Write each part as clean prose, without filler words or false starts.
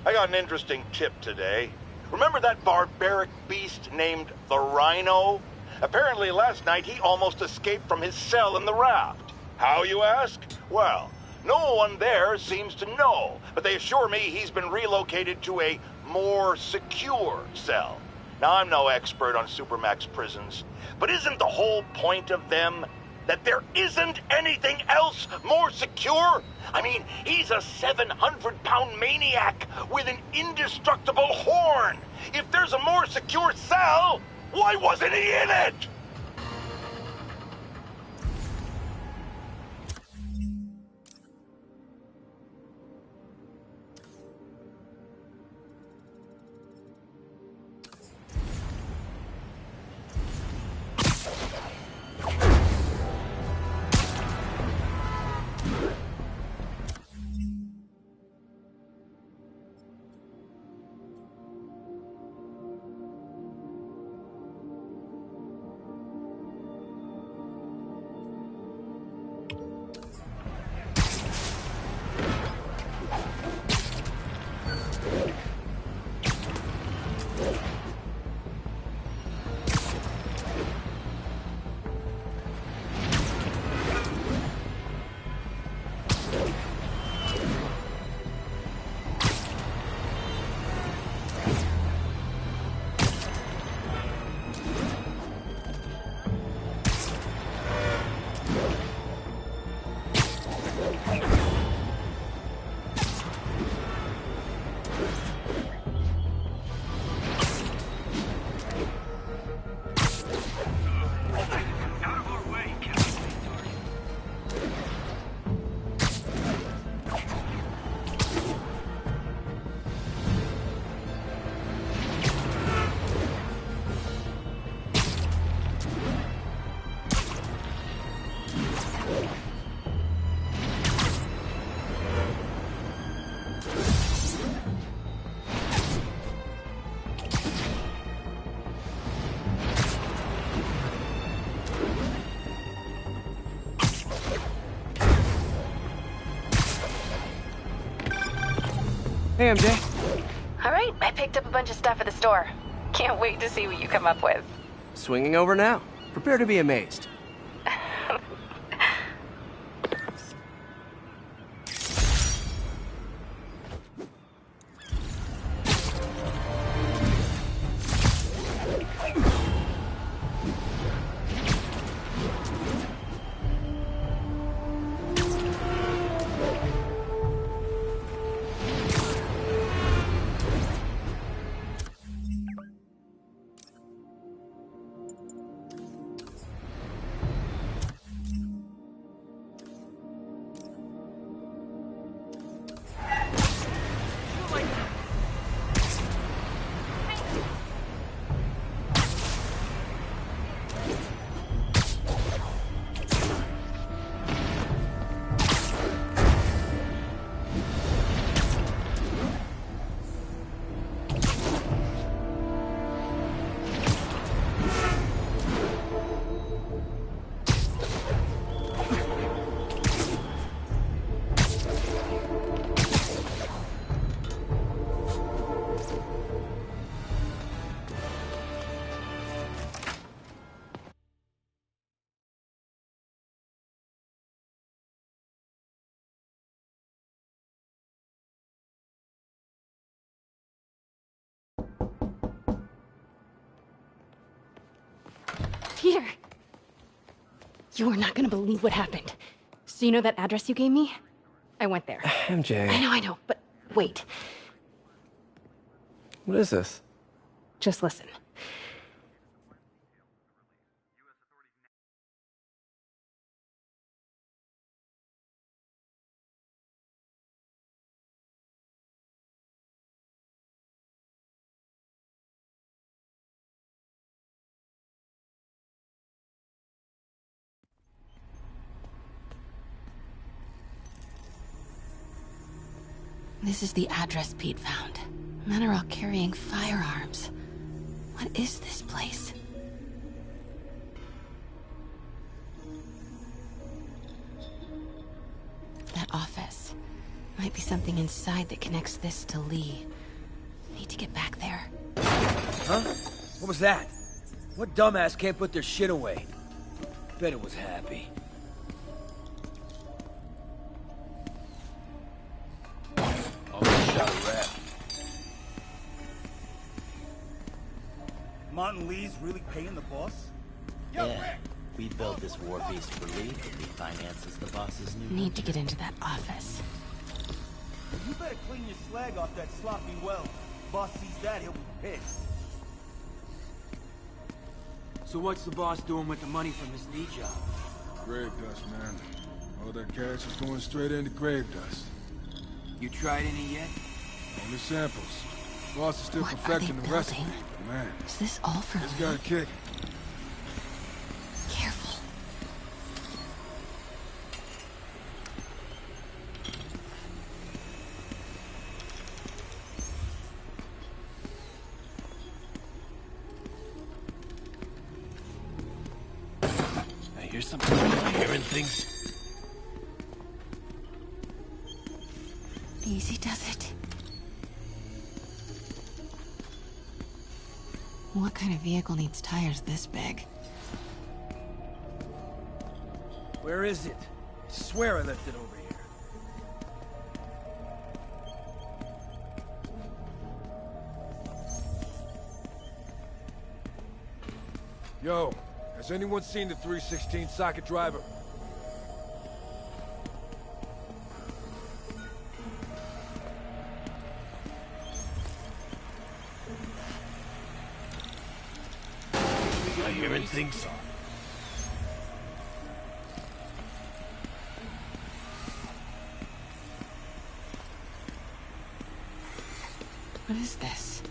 I got an interesting tip today. Remember that barbaric beast named the Rhino? Apparently last night he almost escaped from his cell in the raft. How, you ask? Well, no one there seems to know, but they assure me he's been relocated to a more secure cell. Now, I'm no expert on Supermax prisons, but isn't the whole point of them that there isn't anything else more secure? I mean, he's a 700-pound maniac with an indestructible horn. If there's a more secure cell, why wasn't he in it? Hey, MJ. All right, I picked up a bunch of stuff at the store. Can't wait to see what you come up with. Swinging over now. Prepare to be amazed. Peter! You are not gonna believe what happened. So you know that address you gave me? I went there. MJ. I know, but wait. What is this? Just listen. This is the address Pete found. Men are all carrying firearms. What is this place? That office. Might be something inside that connects this to Lee. Need to get back there. Huh? What was that? What dumbass can't put their shit away? Bet it was Happy. Almost shot a rat. Martin Lee's really paying the boss? Yeah. We built this war beast for Lee, and Lee finances the boss's new... Need to get into that office. You better clean your slag off that sloppy well. Boss sees that, he'll be pissed. So what's the boss doing with the money from his Lee job? Grave dust, man. All that cash is going straight into grave dust. You tried any yet? Only samples. Boss is still What are perfecting they the recipe, building? but man, Is this all for it's Lee? got a kick. Careful. I hear something. Am I hearing things? Easy does it. What kind of vehicle needs tires this big? Where is it? I swear I left it over here. Yo, has anyone seen the 316 socket driver? Am I hearing things? What is this?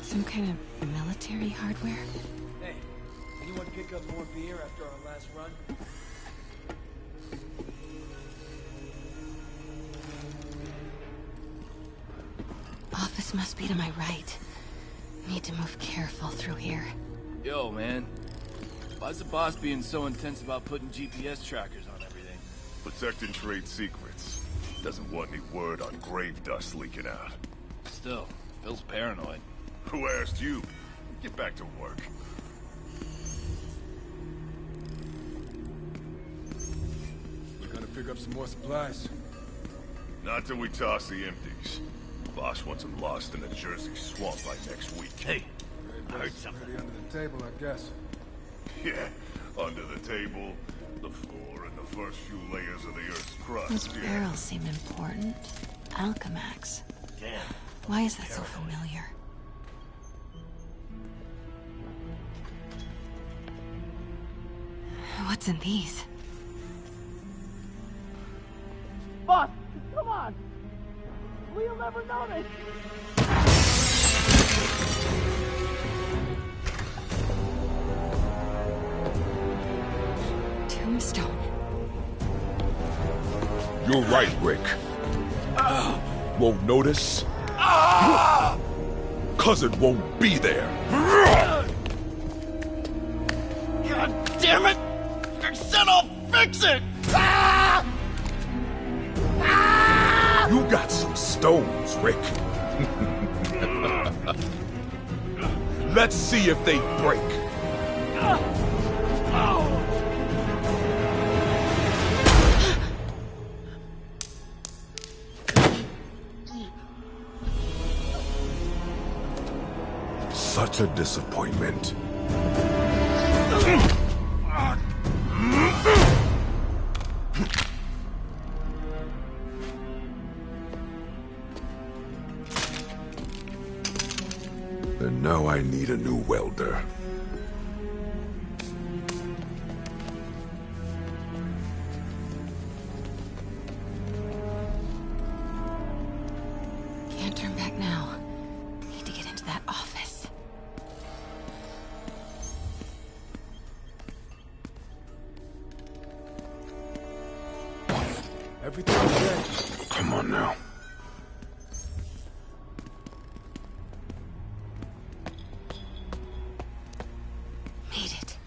Some kind of military hardware? Hey, anyone pick up more beer after our last run? Office must be to my right. Need to move careful through here. Yo, man. Why's the boss being so intense about putting GPS trackers on everything? Protecting trade secrets. Doesn't want any word on grave dust leaking out. Still, Phil's paranoid. Who asked you? Get back to work. We gotta pick up some more supplies. Not till we toss the empties. Boss wants them lost in a Jersey swamp by next week. Hey, Grave I heard dust is something. ready under the table, I guess. Yeah, under the table, the floor, and the first few layers of the Earth's crust. Those Yeah. barrels seem important. Alchemax. Damn. Why is that so familiar? What's in these? Boss, come on! We'll never notice! Tombstone. You're right, Rick. Won't notice? Cause it won't be there. God damn it! I said I'll fix it! You got some stones, Rick. Let's see if they break. Such a disappointment. And now I need a new welder. Can't turn back now. Need to get into that office. Everything okay? Come on now. Made it.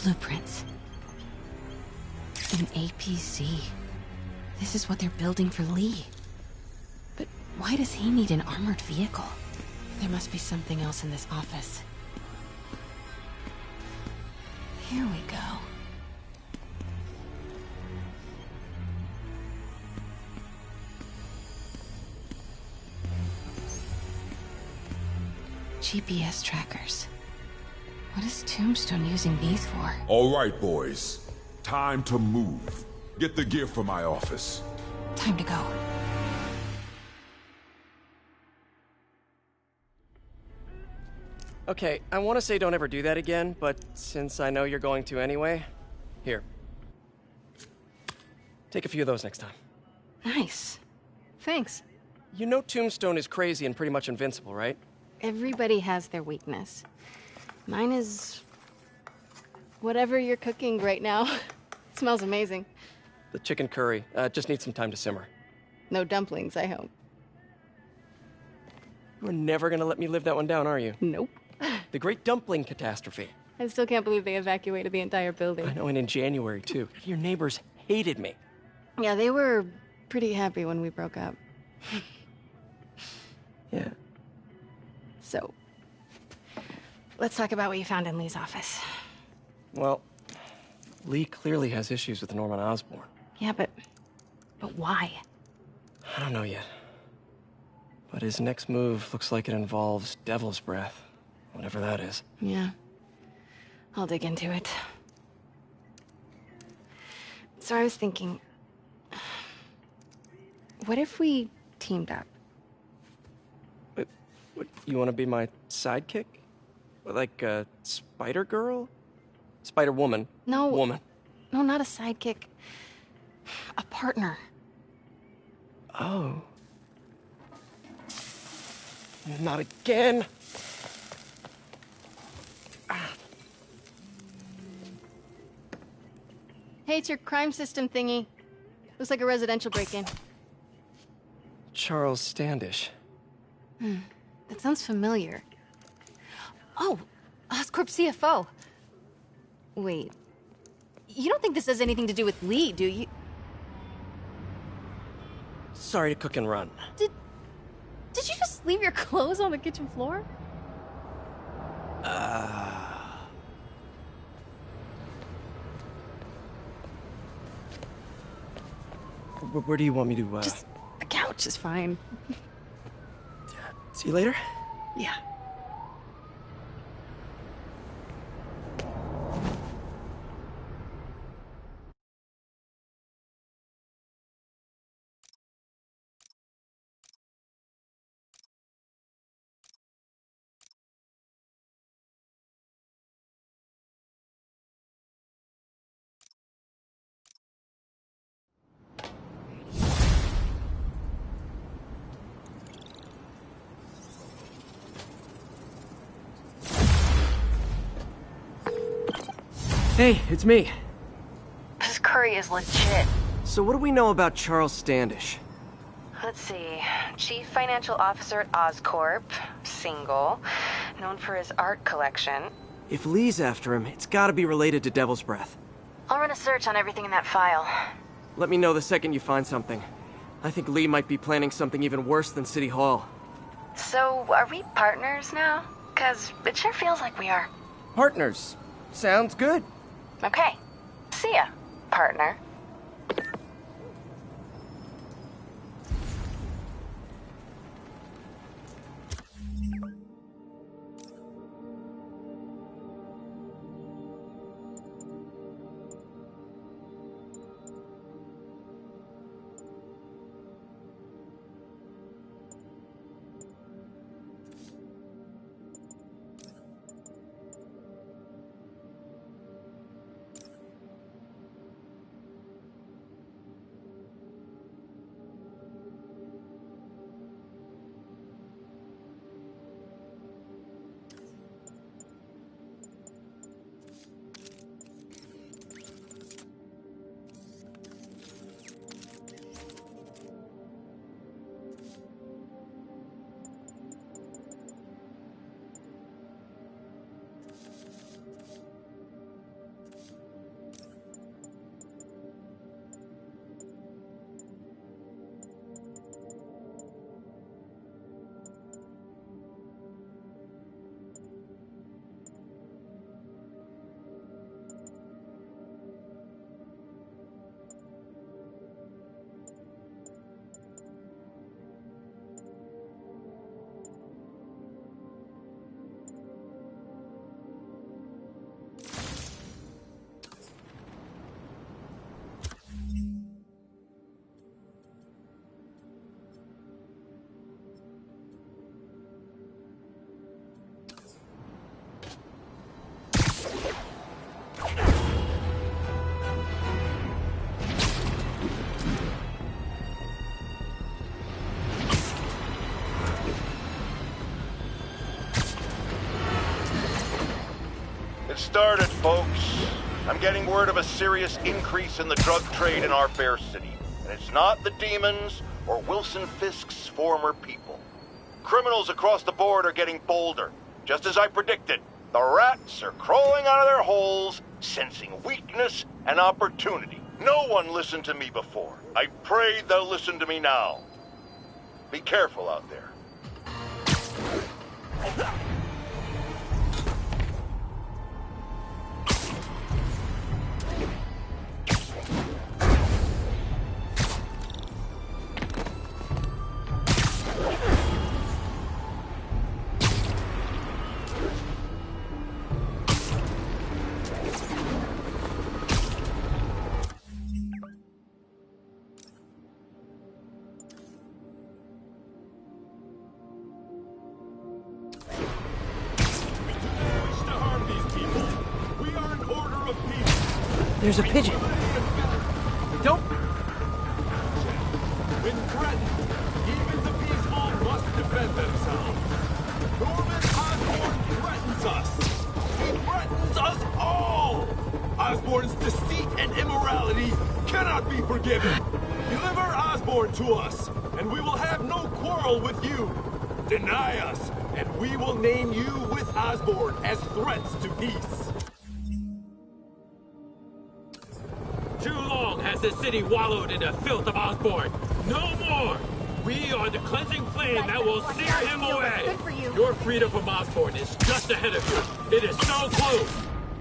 Blueprints. An APC. This is what they're building for Lee. But why does he need an armored vehicle? There must be something else in this office. Here we go. GPS trackers. What is Tombstone using these for? All right, boys. Time to move. Get the gear from my office. Time to go. Okay, I want to say don't ever do that again, but since I know you're going to anyway, here. Take a few of those next time. Nice. Thanks. You know Tombstone is crazy and pretty much invincible, right? Everybody has their weakness. Mine is... whatever you're cooking right now. It smells amazing. The chicken curry. Just needs some time to simmer. No dumplings, I hope. You're never gonna let me live that one down, are you? Nope. The Great Dumpling Catastrophe. I still can't believe they evacuated the entire building. I know, and in January, too. Your neighbors hated me. Yeah, they were pretty happy when we broke up. Yeah. So, let's talk about what you found in Lee's office. Well, Lee clearly has issues with Norman Osborn. Yeah, but why? I don't know yet. But his next move looks like it involves Devil's Breath. Whatever that is. Yeah. I'll dig into it. So I was thinking... what if we teamed up? What, you want to be my sidekick? Like a Spider-Girl? Spider-Woman. No. Woman. No, not a sidekick. A partner. Oh. Not again. Hey, it's your crime system thingy. Looks like a residential break-in. Charles Standish. That sounds familiar. Oh, Oscorp CFO. Wait. You don't think this has anything to do with Lee, do you? Sorry to cook and run. Did you just leave your clothes on the kitchen floor? Where do you want me to, Just the couch is fine. See you later? Yeah. Hey, it's me. This curry is legit. So what do we know about Charles Standish? Let's see. Chief Financial Officer at Oscorp. Single. Known for his art collection. If Lee's after him, it's gotta be related to Devil's Breath. I'll run a search on everything in that file. Let me know the second you find something. I think Lee might be planning something even worse than City Hall. So, are we partners now? 'Cause it sure feels like we are. Partners. Sounds good. Okay. See ya, partner. started, folks. I'm getting word of a serious increase in the drug trade in our fair city. And it's not the demons or Wilson Fisk's former people. Criminals across the board are getting bolder. Just as I predicted, the rats are crawling out of their holes, sensing weakness and opportunity. No one listened to me before. I pray they'll listen to me now. Be careful out there. There's a pigeon. Don't... When threatened, even the peaceful must defend themselves. Norman Osborn threatens us. He threatens us all. Osborn's deceit and immorality cannot be forgiven. Deliver Osborn to us, and we will have no quarrel with you. Deny us, and we will name you with Osborn as threats to peace. Too long has the city wallowed in the filth of Osborn. No more! We are the cleansing flame that will sear him away. Your freedom from Osborn is just ahead of you. It is so close.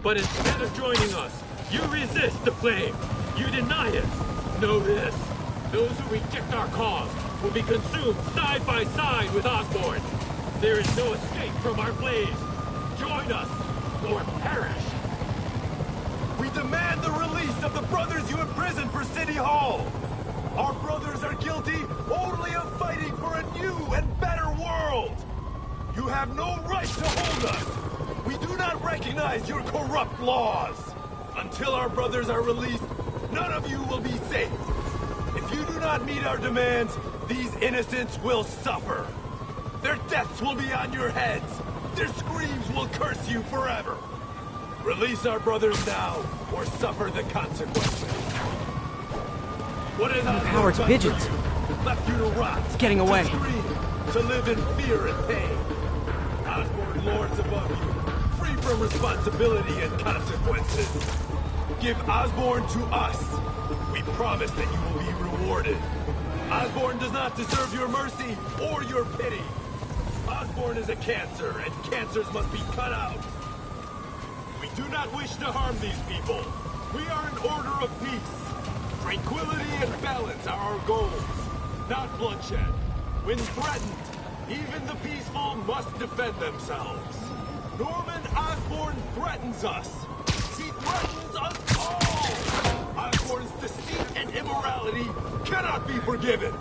But instead of joining us, you resist the flame. You deny us. Know this. Those who reject our cause will be consumed side by side with Osborn. There is no escape from our blaze. Join us, or perish. We demand the release of the brothers you imprisoned for City Hall! Our brothers are guilty only of fighting for a new and better world! You have no right to hold us! We do not recognize your corrupt laws! Until our brothers are released, none of you will be safe! If you do not meet our demands, these innocents will suffer! Their deaths will be on your heads! Their screams will curse you forever! Release our brothers now, or suffer the consequences. What is Howard's pigeons. Left you to rot. It's getting away. To scream, to live in fear and pain. Osborn lords above you, free from responsibility and consequences. Give Osborn to us. We promise that you will be rewarded. Osborn does not deserve your mercy or your pity. Osborn is a cancer, and cancers must be cut out. We do not wish to harm these people. We are an order of peace. Tranquility and balance are our goals, not bloodshed. When threatened, even the peaceful must defend themselves. Norman Osborn threatens us. He threatens us all. Osborn's deceit and immorality cannot be forgiven.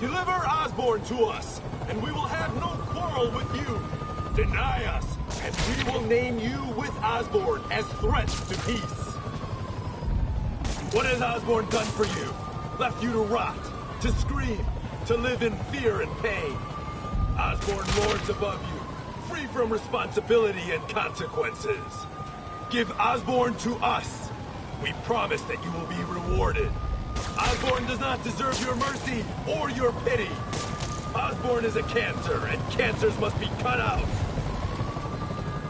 Deliver Osborn to us, and we will have no quarrel with you. Deny us, and we will name you with Osborn as threats to peace. What has Osborn done for you? Left you to rot, to scream, to live in fear and pain. Osborn lords above you, free from responsibility and consequences. Give Osborn to us. We promise that you will be rewarded. Osborn does not deserve your mercy or your pity. Osborn is a cancer, and cancers must be cut out.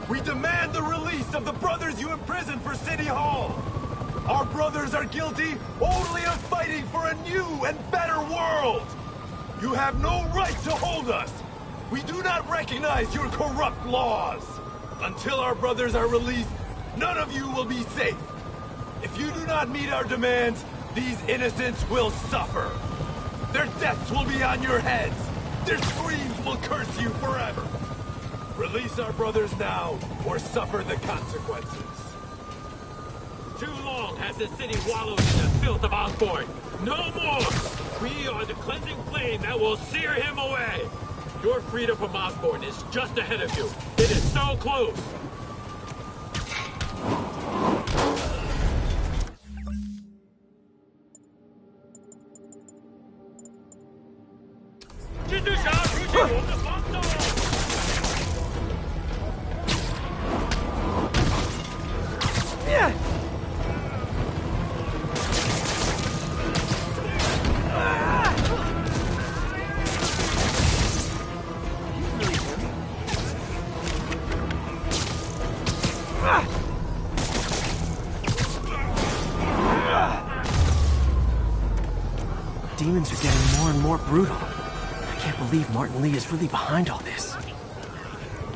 We demand the release of the brothers you imprisoned for City Hall. Our brothers are guilty only of fighting for a new and better world. You have no right to hold us. We do not recognize your corrupt laws. Until our brothers are released, none of you will be safe. If you do not meet our demands, these innocents will suffer. Their deaths will be on your heads. Their screams will curse you forever. Release our brothers now, or suffer the consequences. Too long has the city wallowed in the filth of Osborn. No more! We are the cleansing flame that will sear him away. Your freedom from Osborn is just ahead of you. It is so close. demons are getting more and more brutal. I can't believe Martin Lee is really behind all this.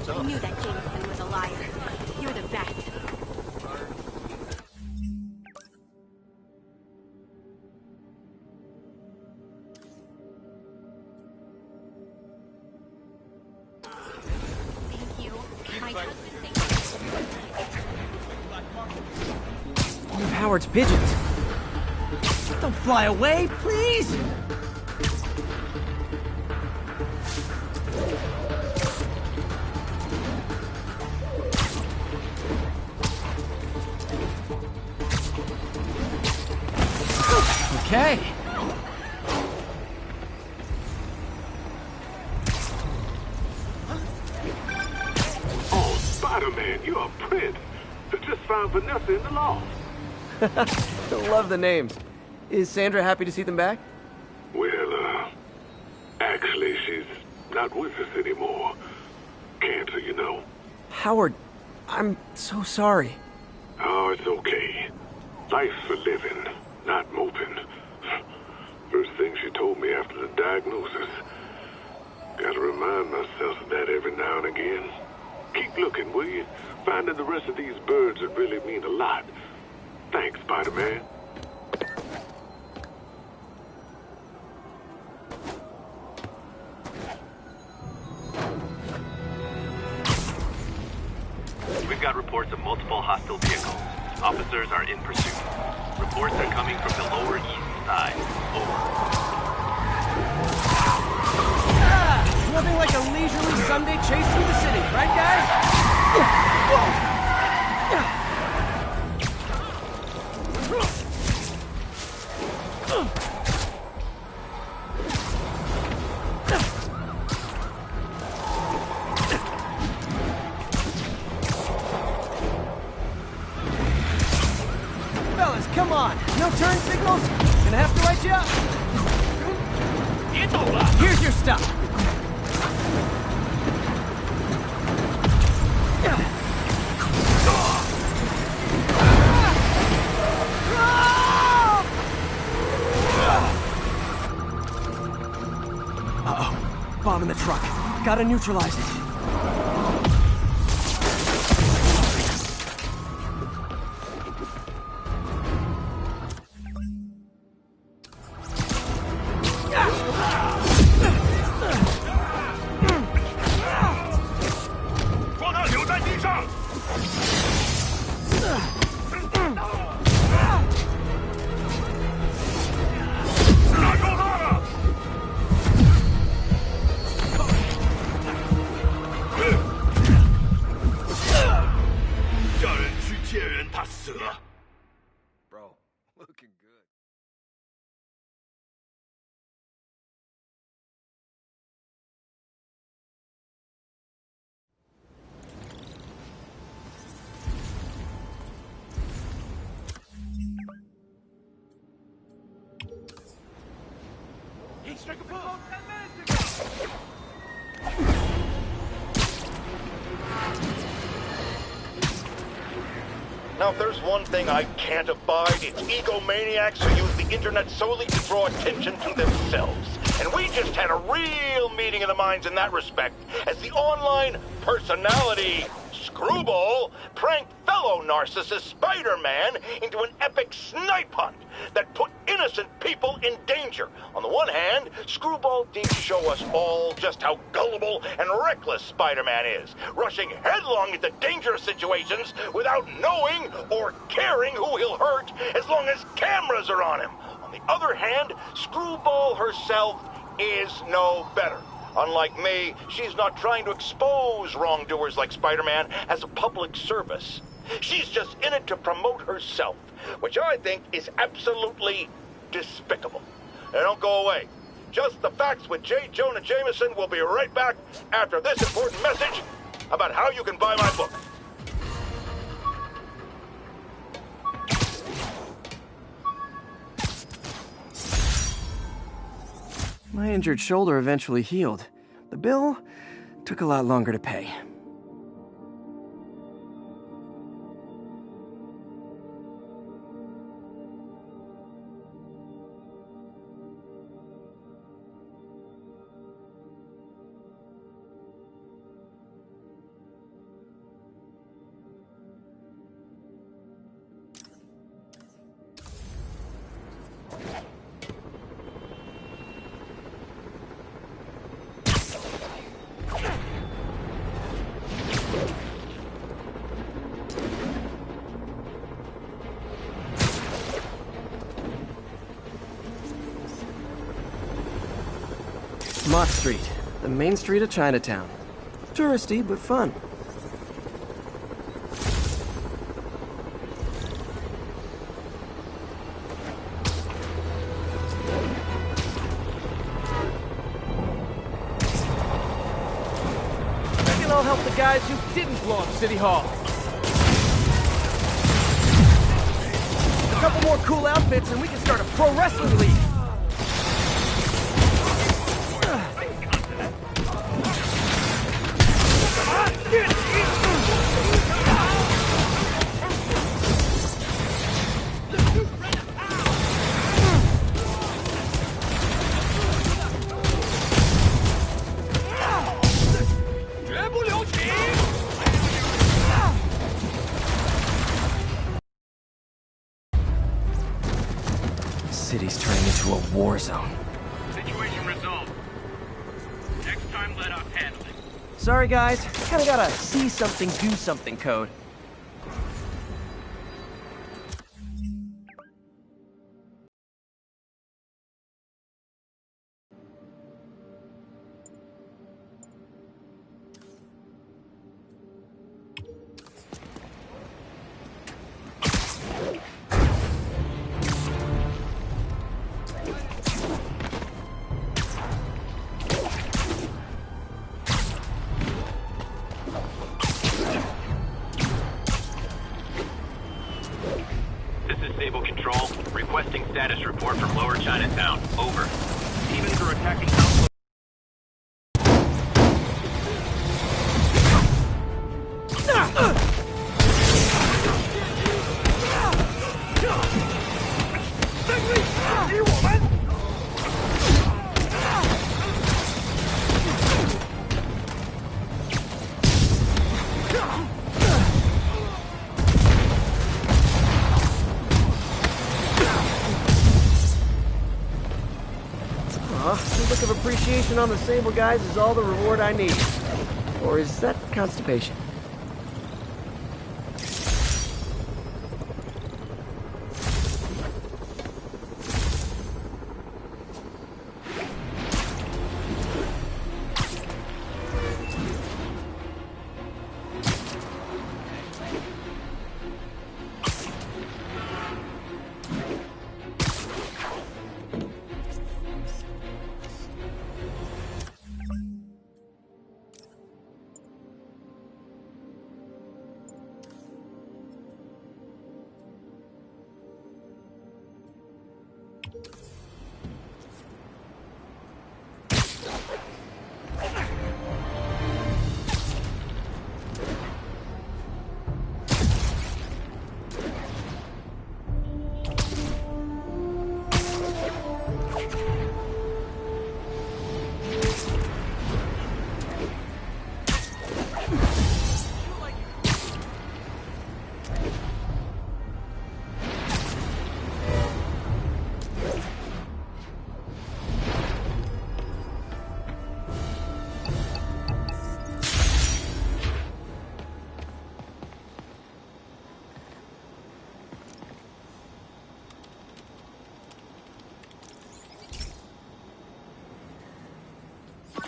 I knew that Jameson was a liar. You're the best. Thank you. My husband thinks... One of Howard's pigeons. Don't fly away, please! Okay. Oh, Spider-Man, you're a prince. I just found Vanessa in the loft. Love the names. Is Sandra happy to see them back? Well, actually, she's not with us anymore. Cancer, you know. Howard, I'm so sorry. Oh, it's okay. Life's for living, not moping. First thing she told me after the diagnosis. Gotta remind myself of that every now and again. Keep looking, will you? Finding the rest of these birds would really mean a lot. Thanks, Spider-Man. We've got reports of multiple hostile vehicles. Officers are in pursuit. Reports are coming from the Lower East Side. Over. Nothing like a leisurely Sunday chase through the city, right, guys? Fellas, come on! No turn signals? Gonna have to write you up! Here's your stuff! Uh-oh. Bomb in the truck. Gotta neutralize it. Bro, looking good. He struck a blow 10 minutes ago! Now, if there's one thing I can't abide, it's egomaniacs who use the internet solely to draw attention to themselves. And we just had a real meeting of the minds in that respect, as the online personality Screwball pranked fellow narcissist Spider-Man into an epic snipe hunt that put innocent people in danger. On the one hand, Screwball did show us all just how gullible and reckless Spider-Man is, rushing headlong into dangerous situations without knowing or caring who he'll hurt as long as cameras are on him. On the other hand, Screwball herself is no better. Unlike me, she's not trying to expose wrongdoers like Spider-Man as a public service. She's just in it to promote herself, which I think is absolutely despicable. Now don't go away. Just the Facts with J. Jonah Jameson will be right back after this important message about how you can buy my book. My injured shoulder eventually healed. The bill took a lot longer to pay. Mott Street, the main street of Chinatown. Touristy, but fun. Reckon I'll help the guys who didn't blow up City Hall. A couple more cool outfits and we can start a pro wrestling league. City's turning into a war zone. Situation resolved. Next time, let us handle it. Sorry guys, kinda gotta see something, do something code. Requesting status report from Lower Chinatown. Over. Demons are attacking South. A look of appreciation on the Sable guys is all the reward I need. Or is that constipation?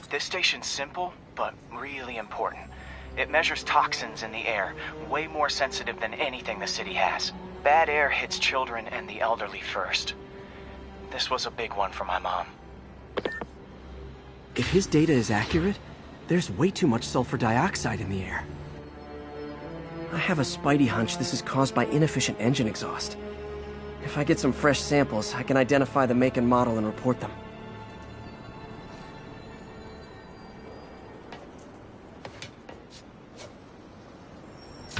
This station's simple, but really important. It measures toxins in the air, way more sensitive than anything the city has. Bad air hits children and the elderly first. This was a big one for my mom. If his data is accurate, there's way too much sulfur dioxide in the air. I have a spidey hunch this is caused by inefficient engine exhaust. If I get some fresh samples, I can identify the make and model and report them.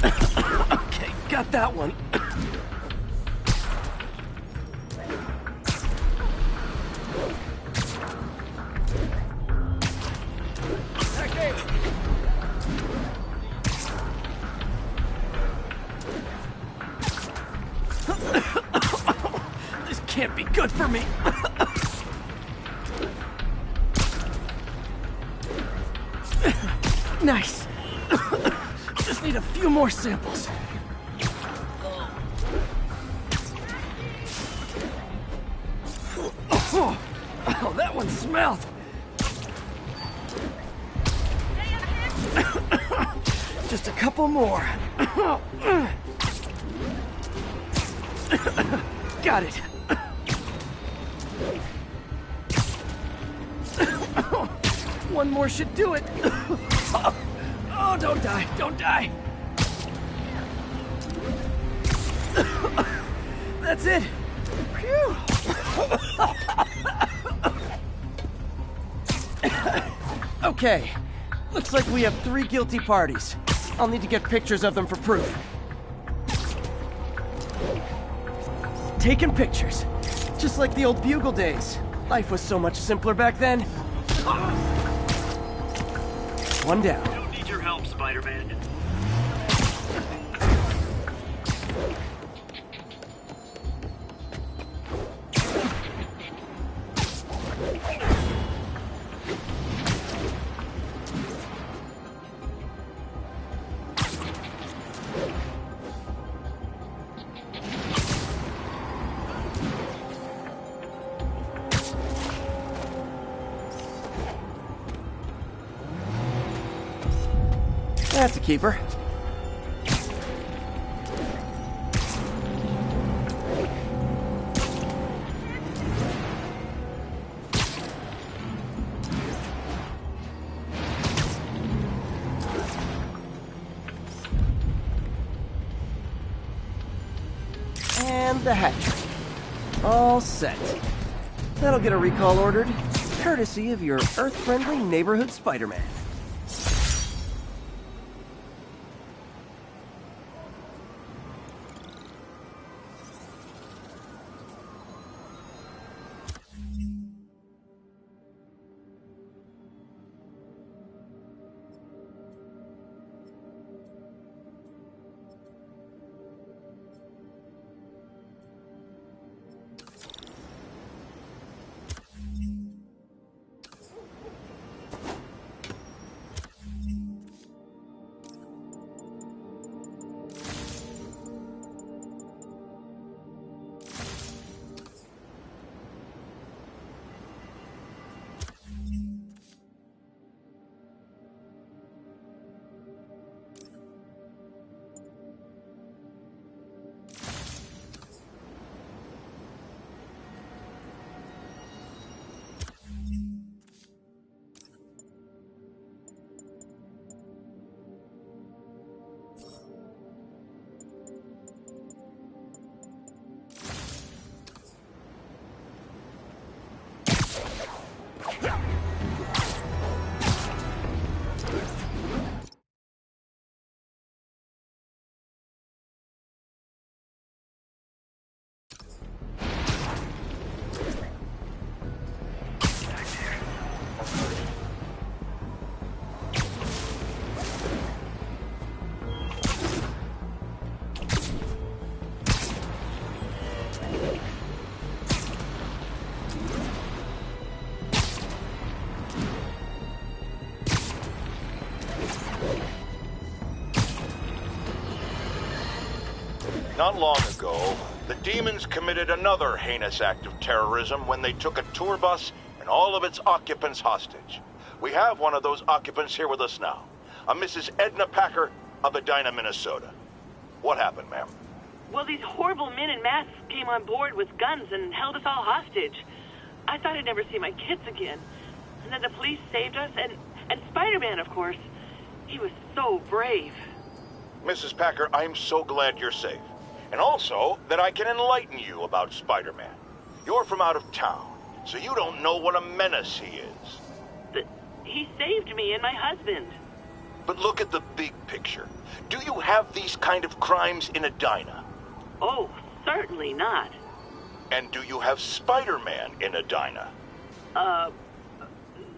Okay, got that one. This can't be good for me. Nice. Just need a few more samples. Oh, that one smelled. Just a couple more. Got it. One more should do it. Oh, don't die, don't die. That's it. Phew. Okay, looks like we have 3 guilty parties. I'll need to get pictures of them for proof. Taking pictures. Just like the old Bugle days. Life was so much simpler back then. One down. Don't need your help, Spider-Man. That's a keeper. And the hat trick. All set. That'll get a recall ordered, courtesy of your Earth-friendly neighborhood Spider-Man. Not long ago, the Demons committed another heinous act of terrorism when they took a tour bus and all of its occupants hostage. We have one of those occupants here with us now, a Mrs. Edna Packer of Edina, Minnesota. What happened, ma'am? Well, these horrible men in masks came on board with guns and held us all hostage. I thought I'd never see my kids again. And then the police saved us, and Spider-Man, of course. He was so brave. Mrs. Packer, I'm so glad you're safe. And also, that I can enlighten you about Spider-Man. You're from out of town, so you don't know what a menace he is. But he saved me and my husband. But look at the big picture. Do you have these kind of crimes in Edina? Oh, certainly not. And do you have Spider-Man in Edina?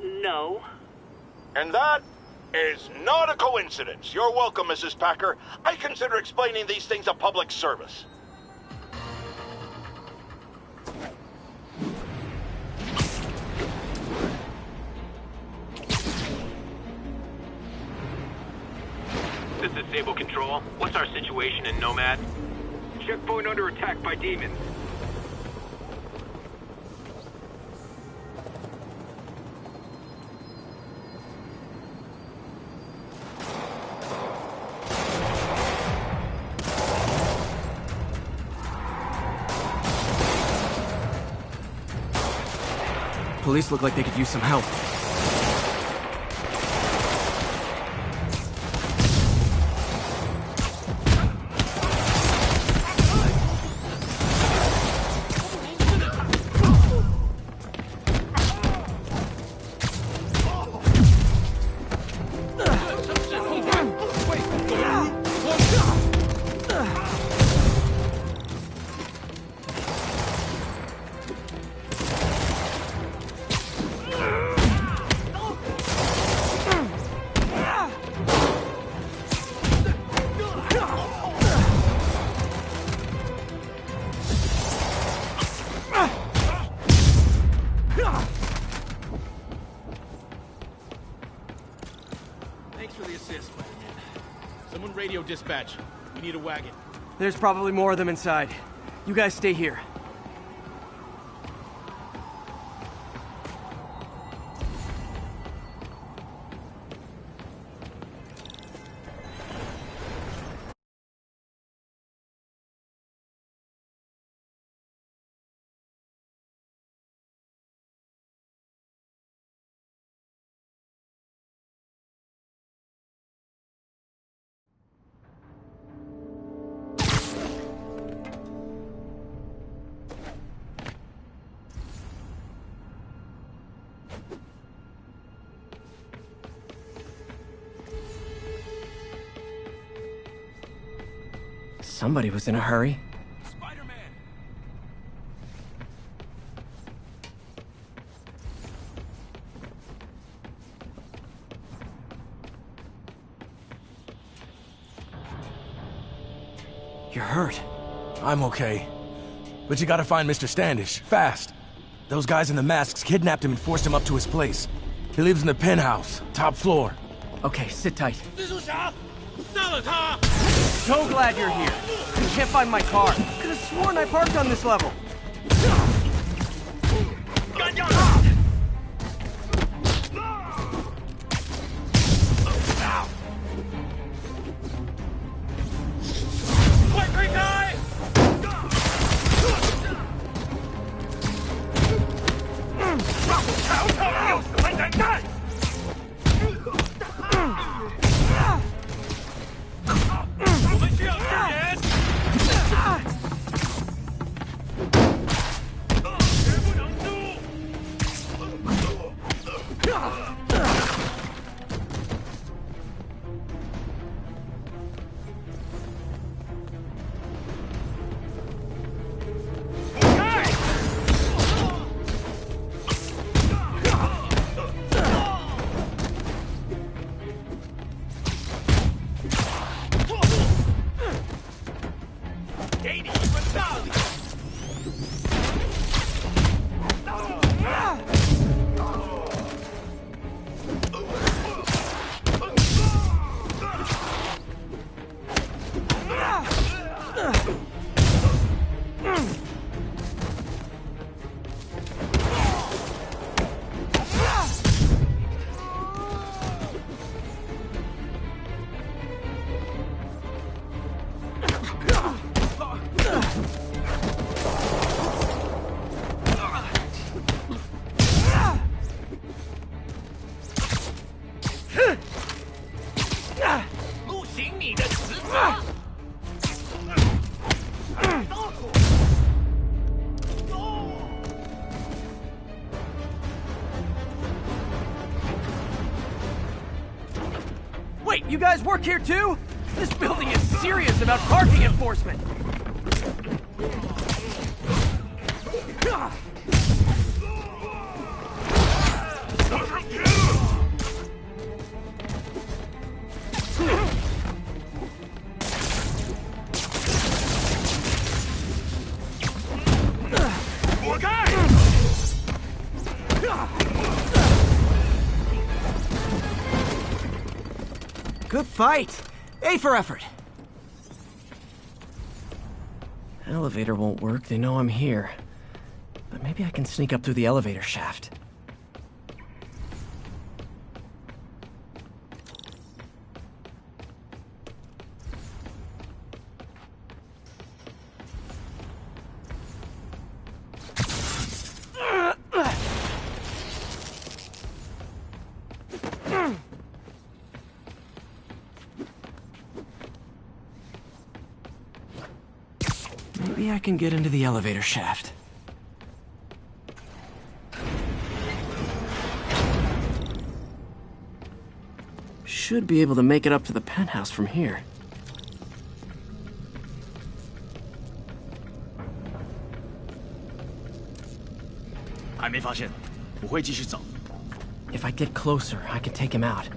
No. And that is not a coincidence. You're welcome, Mrs. Packer. I consider explaining these things a public service. This is Sable Control. What's our situation in Nomad? Checkpoint under attack by demons. Police look like they could use some help. Dispatch. We need a wagon. There's probably more of them inside. You guys stay here. Somebody was in a hurry. Spider-Man! You're hurt. I'm okay. But you gotta find Mr. Standish, fast. Those guys in the masks kidnapped him and forced him up to his place. He lives in the penthouse, top floor. Okay, sit tight. 蜘蛛侠，杀了他！ So glad you're here. I can't find my car. Could have sworn I parked on this level. 干掉他！ 快推开！ 让我瞧瞧你有什么能耐！ 我们需要支援！绝不能输！给你一份大礼！ 陆行你的职责。 Wait, you guys work here too? This building is serious about parking enforcement. Good fight. A for effort. Elevator won't work. They know I'm here. But maybe I can sneak up through the elevator shaft. I can get into the elevator shaft. Should be able to make it up to the penthouse from here. If I get closer, I can take him out.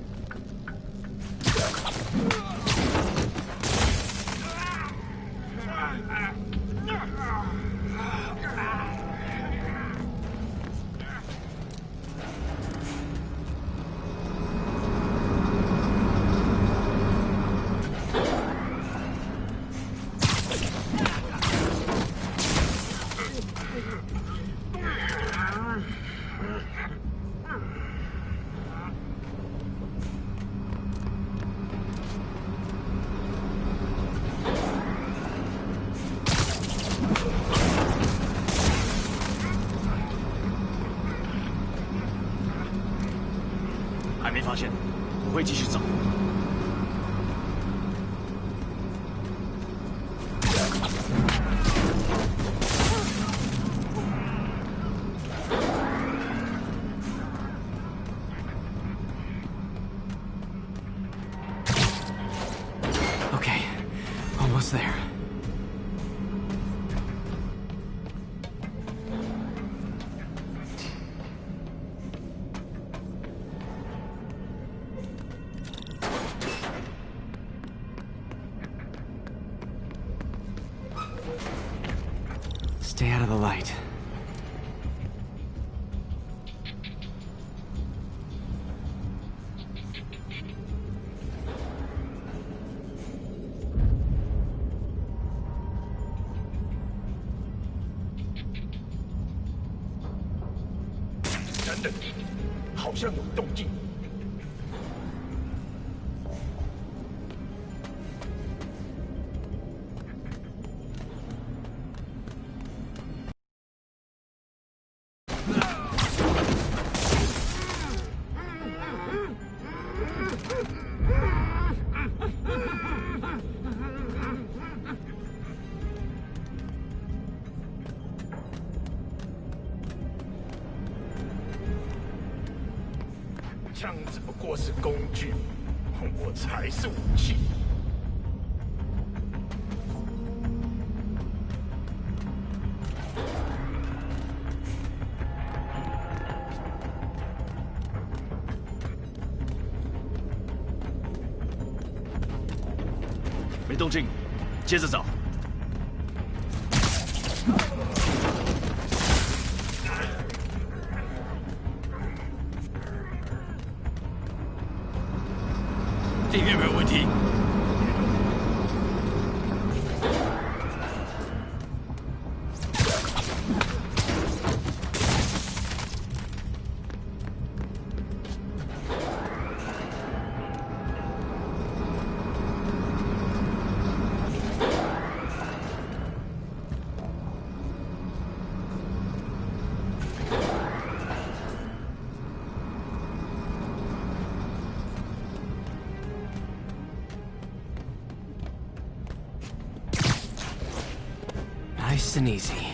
Okay, almost there. Stay out of the light.枪只不过是工具，我才是武器。没动静，接着找。地面没有问题。Nice and easy.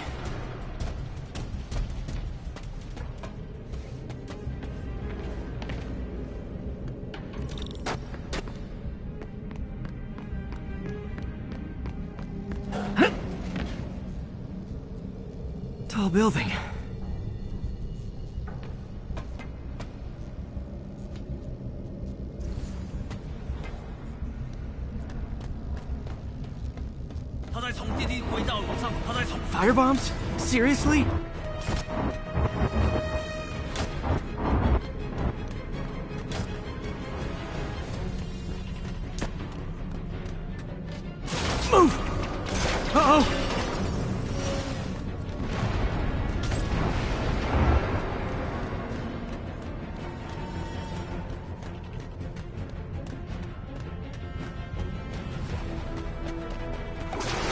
Tall building. Firebombs? Seriously? Move! Uh-oh!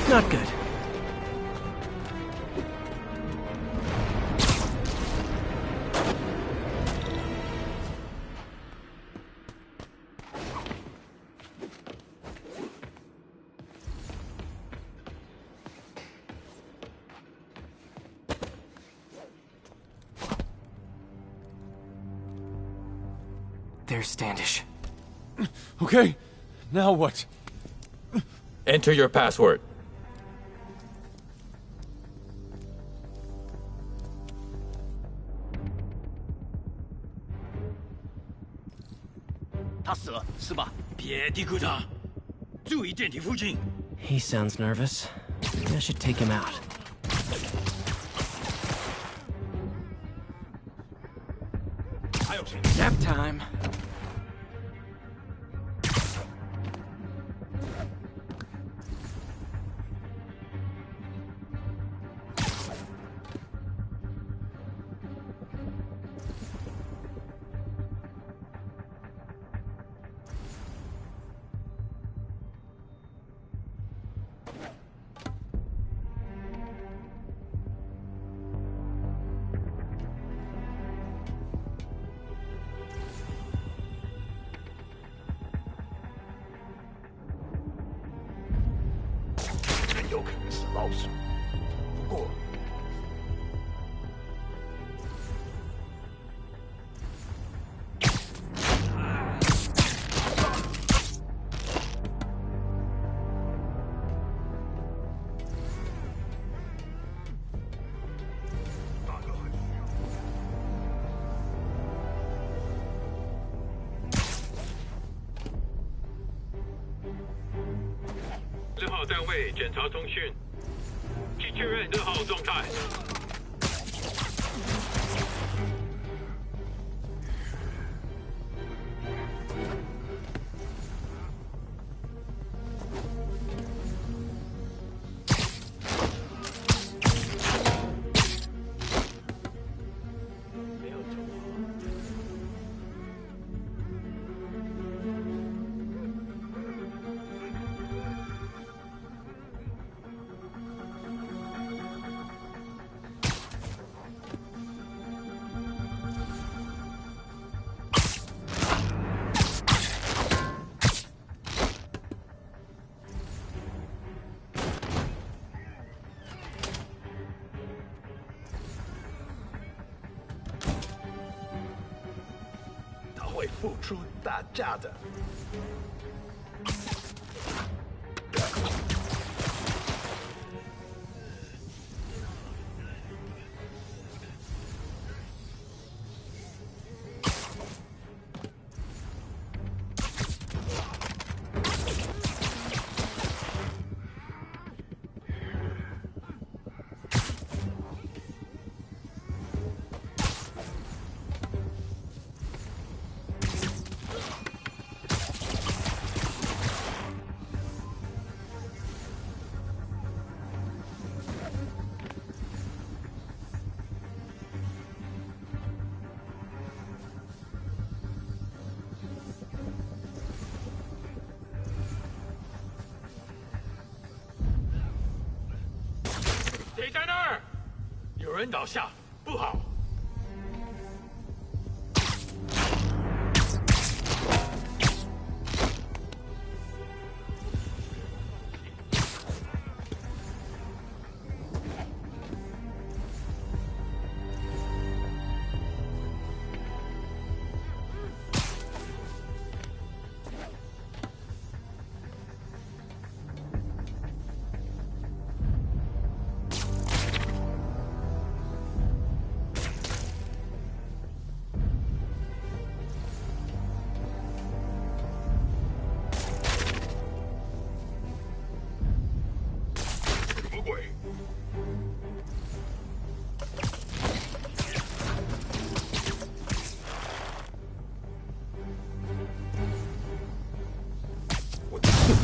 Not good. There's Standish. Okay, now what? Enter your password. He sounds nervous. Maybe I should take him out. Nap time.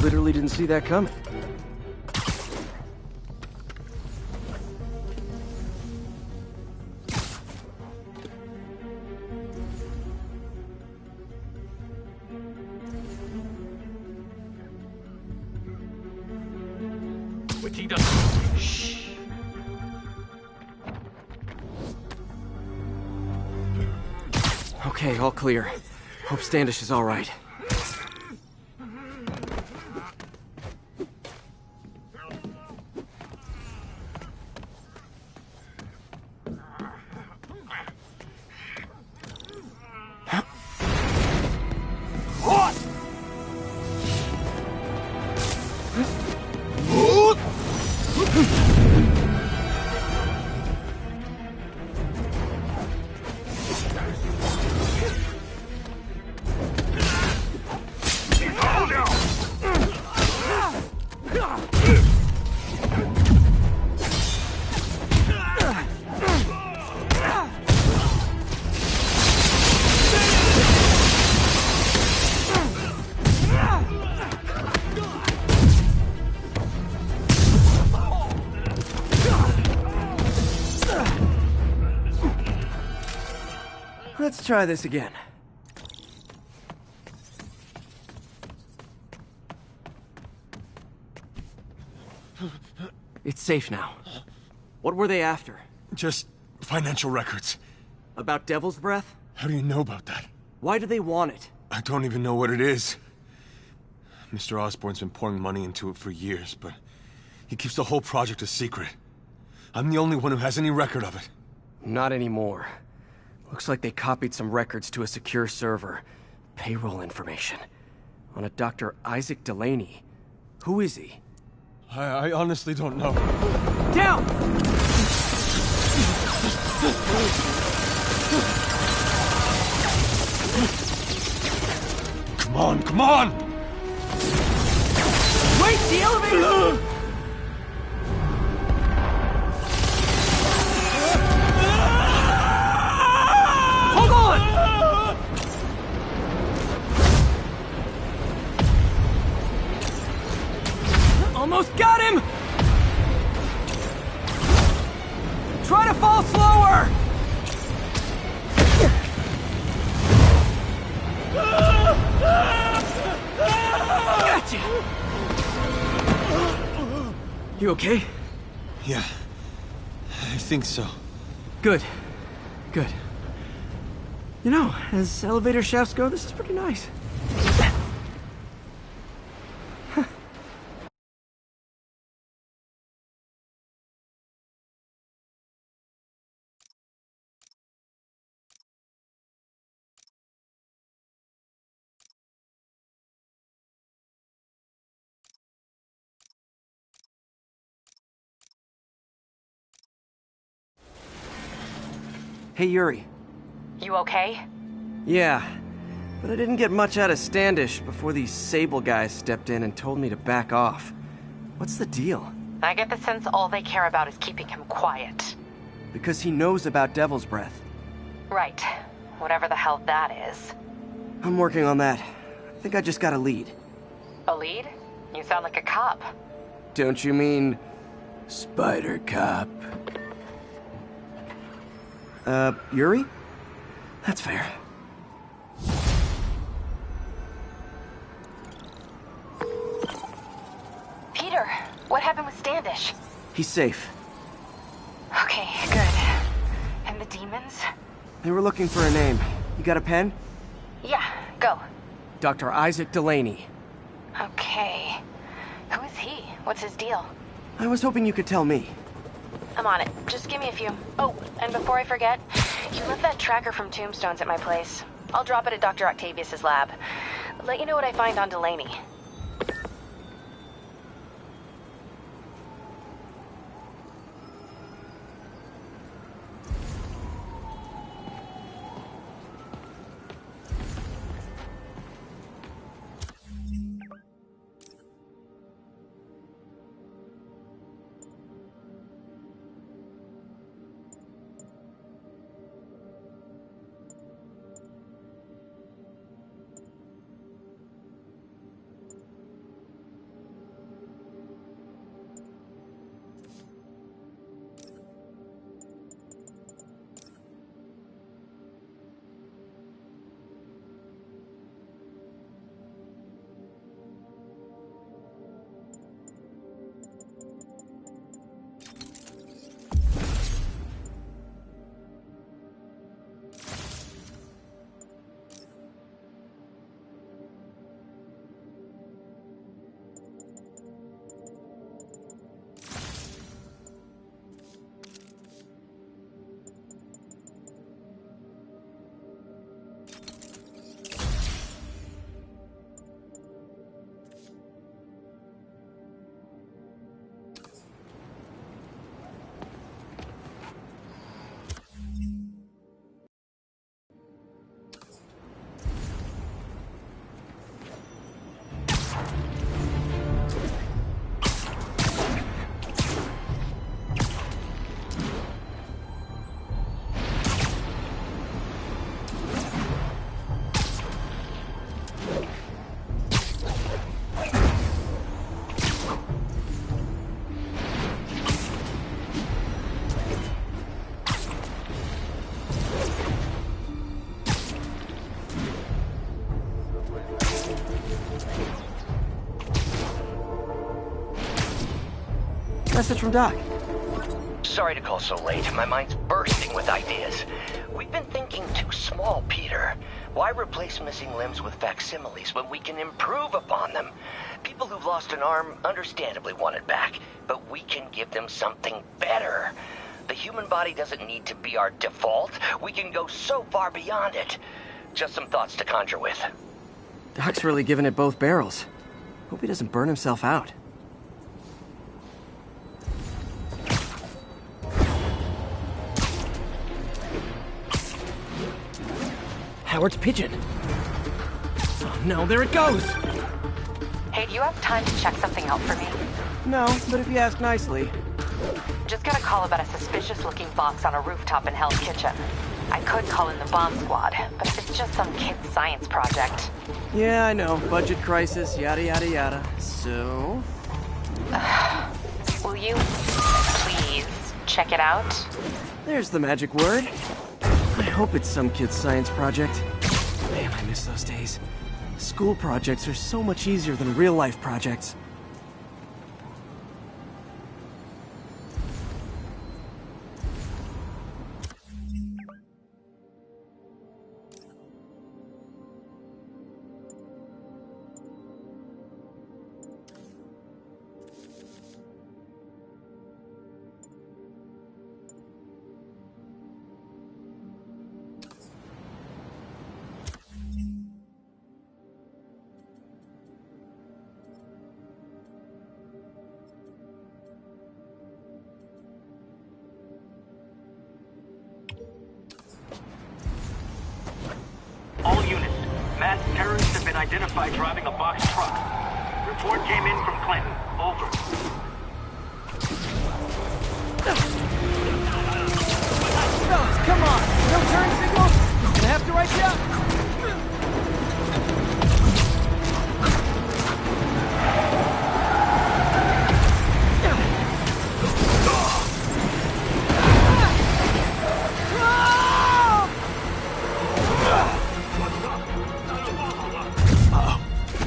Literally didn't see that coming. Okay, all clear. Hope Standish is all right. Let's try this again. It's safe now. What were they after? Just financial records. About Devil's Breath? How do you know about that? Why do they want it? I don't even know what it is. Mr. Osborn's been pouring money into it for years, but he keeps the whole project a secret. I'm the only one who has any record of it. Not anymore. Looks like they copied some records to a secure server. Payroll information. On a Dr. Isaac Delaney. Who is he? I honestly don't know. Down! Come on, come on! Wait, the elevator! Hold on! Almost got him! Try to fall slower! Gotcha! You okay? Yeah, I think so. Good. Good. You know, as elevator shafts go, this is pretty nice. Hey, Yuri. You okay? Yeah, but I didn't get much out of Standish before these Sable guys stepped in and told me to back off. What's the deal? I get the sense all they care about is keeping him quiet. Because he knows about Devil's Breath. Right. Whatever the hell that is. I'm working on that. I think I just got a lead. A lead? You sound like a cop. Don't you mean... Spider Cop? Yuri? That's fair. Peter, what happened with Standish? He's safe. Okay, good. And the demons? They were looking for a name. You got a pen? Yeah, go. Dr. Isaac Delaney. Okay. Who is he? What's his deal? I was hoping you could tell me. I'm on it. Just give me a few. Oh, and before I forget, you left that tracker from Tombstones at my place. I'll drop it at Dr. Octavius's lab. Let you know what I find on Delaney. Message from Doc. Sorry to call so late. My mind's bursting with ideas. We've been thinking too small, Peter. Why replace missing limbs with facsimiles when we can improve upon them? People who've lost an arm understandably want it back, but we can give them something better. The human body doesn't need to be our default. We can go so far beyond it. Just some thoughts to conjure with. Doc's really giving it both barrels. Hope he doesn't burn himself out. Howard's pigeon. Oh no, there it goes! Hey, do you have time to check something out for me? No, but if you ask nicely. Just got a call about a suspicious-looking box on a rooftop in Hell's Kitchen. I could call in the bomb squad, but if it's just some kid's science project... Yeah, I know. Budget crisis, yada yada yada. So... will you please check it out? There's the magic word. I hope it's some kid's science project. Man, I miss those days. School projects are so much easier than real-life projects. All units, masked terrorists have been identified driving a box truck. Report came in from Clinton. Over. Fellas, come on! No turn signal? Gonna have to write you out.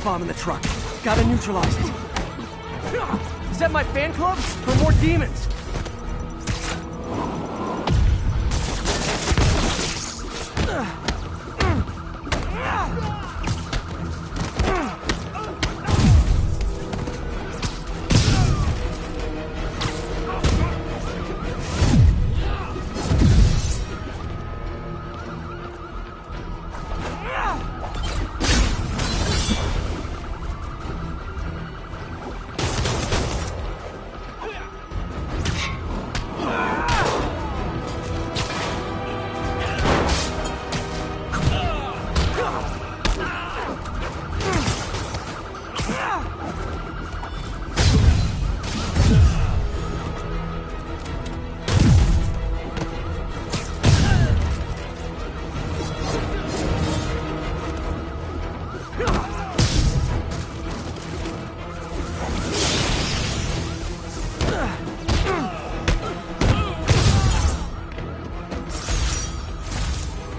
Bomb in the truck. Gotta neutralize it. Is that my fan club? For more demons!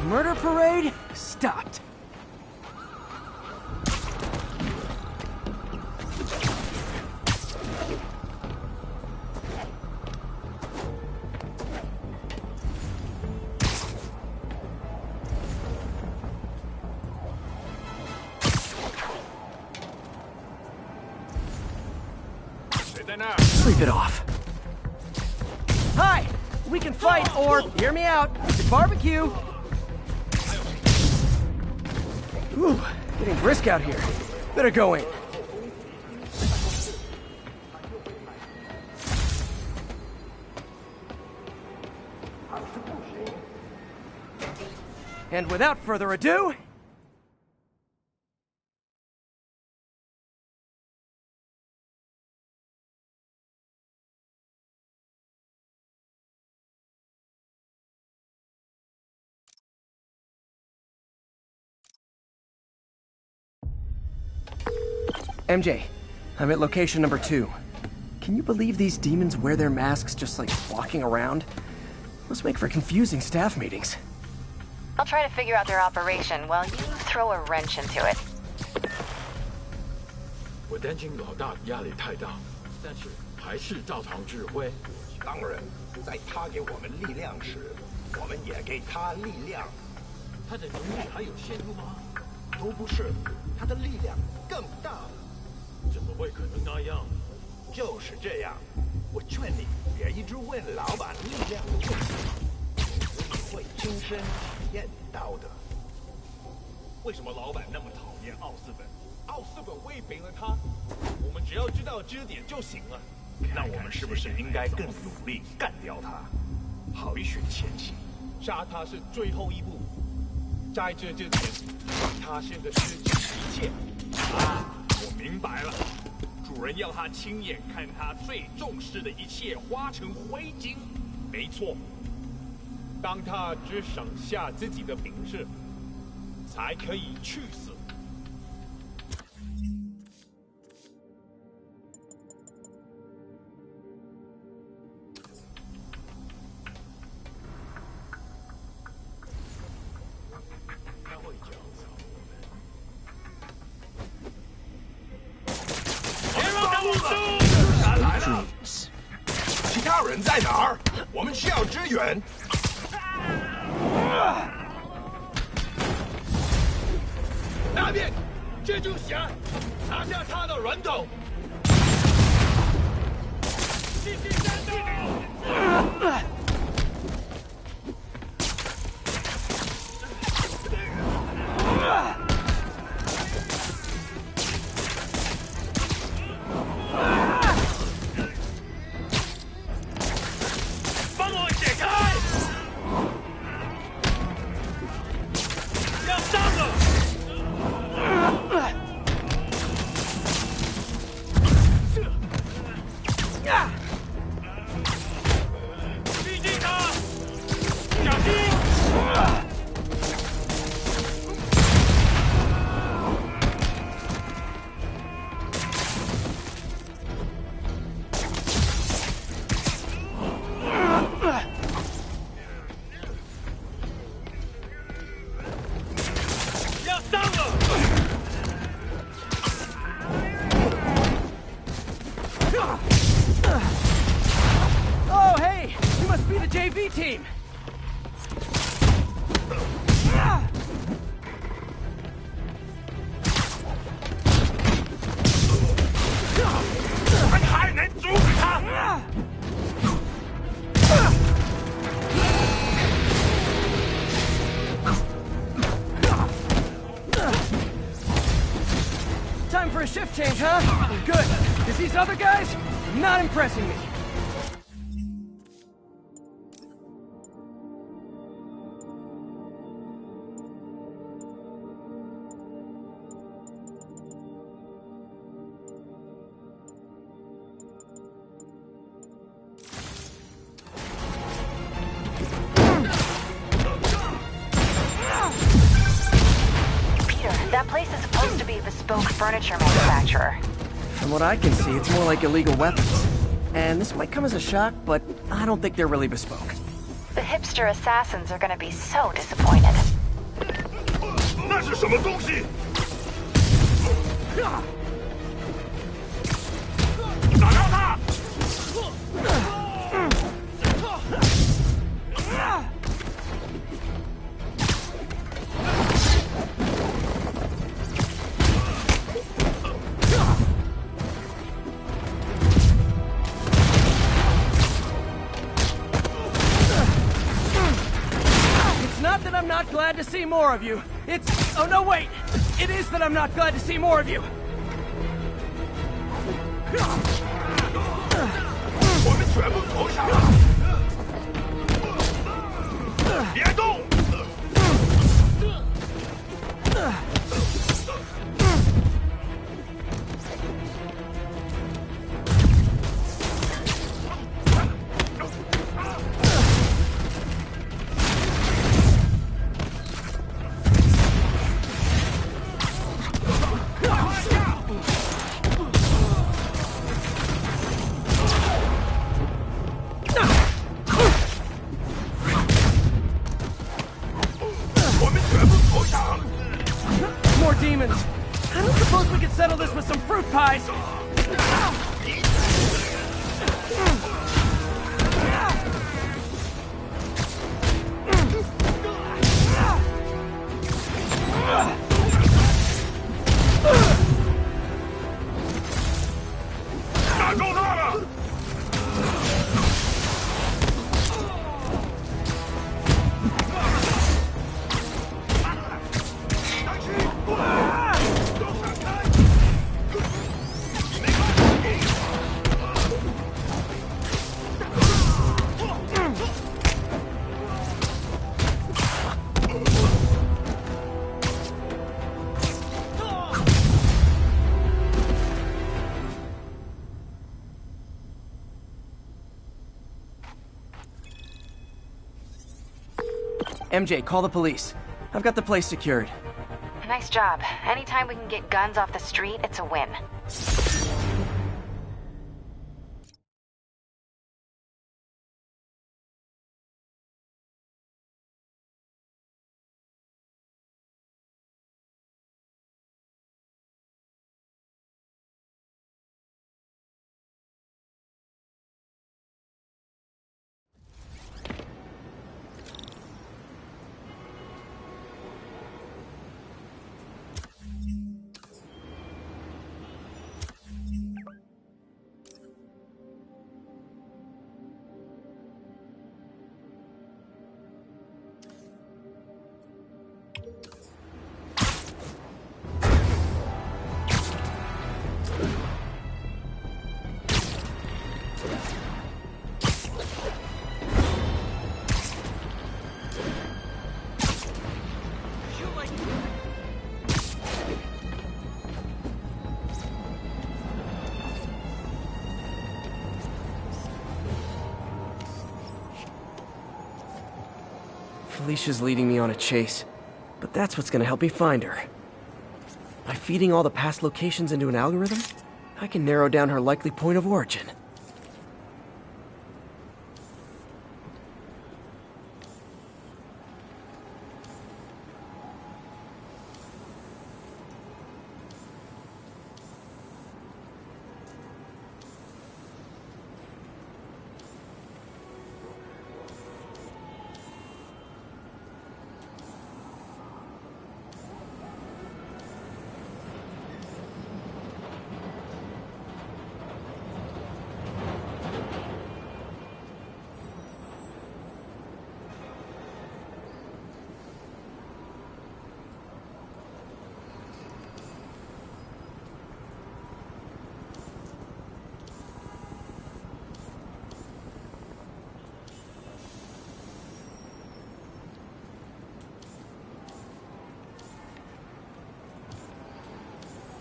Murder parade stopped. Sleep it off. Hi! We can fight, or, hear me out, we can barbecue! Ooh, getting brisk out here. Better go in. And without further ado... MJ, I'm at location number 2. Can you believe these demons wear their masks just like walking around? Must make for confusing staff meetings. I'll try to figure out their operation while you throw a wrench into it. 我担心老大压力太大，但是还是照常指挥？当然，在他给我们力量时，我们也给他力量。他的能力还有限度吗？都不是，他的力量更大。怎么会可能那样？就是这样。我劝你别一直问老板力量的问题，你会亲身体验到的。为什么老板那么讨厌奥斯本？奥斯本威胁了他，我们只要知道支点就行了。那我们是不是应该更努力干掉他，好一雪前行？杀他是最后一步，在这之前，他现在失去一切。啊，我明白了，主人要他亲眼看他最重视的一切化成灰烬。没错，当他只剩下自己的名字，才可以去死。其他人在哪儿？我们需要支援。那边，蜘蛛侠，拿下他的人头。继续战斗！Oh, hey! You must be the JV team! 还能阻止他？Time for a shift change, huh? Good, because these other guys, not impressing me. That place is supposed to be a bespoke furniture manufacturer. From what I can see, it's more like illegal weapons. And this might come as a shock, but I don't think they're really bespoke. The hipster assassins are gonna be so disappointed. 那是什么东西？打到他！Not that I'm not glad to see more of you. It's... Oh, no, wait! It is that I'm not glad to see more of you. 我们全部投降了！别动！More demons. I don't suppose we could settle this with some fruit pies. MJ, call the police. I've got the place secured. Nice job. Anytime we can get guns off the street, it's a win. Felicia's leading me on a chase, but that's what's gonna help me find her. By feeding all the past locations into an algorithm, I can narrow down her likely point of origin.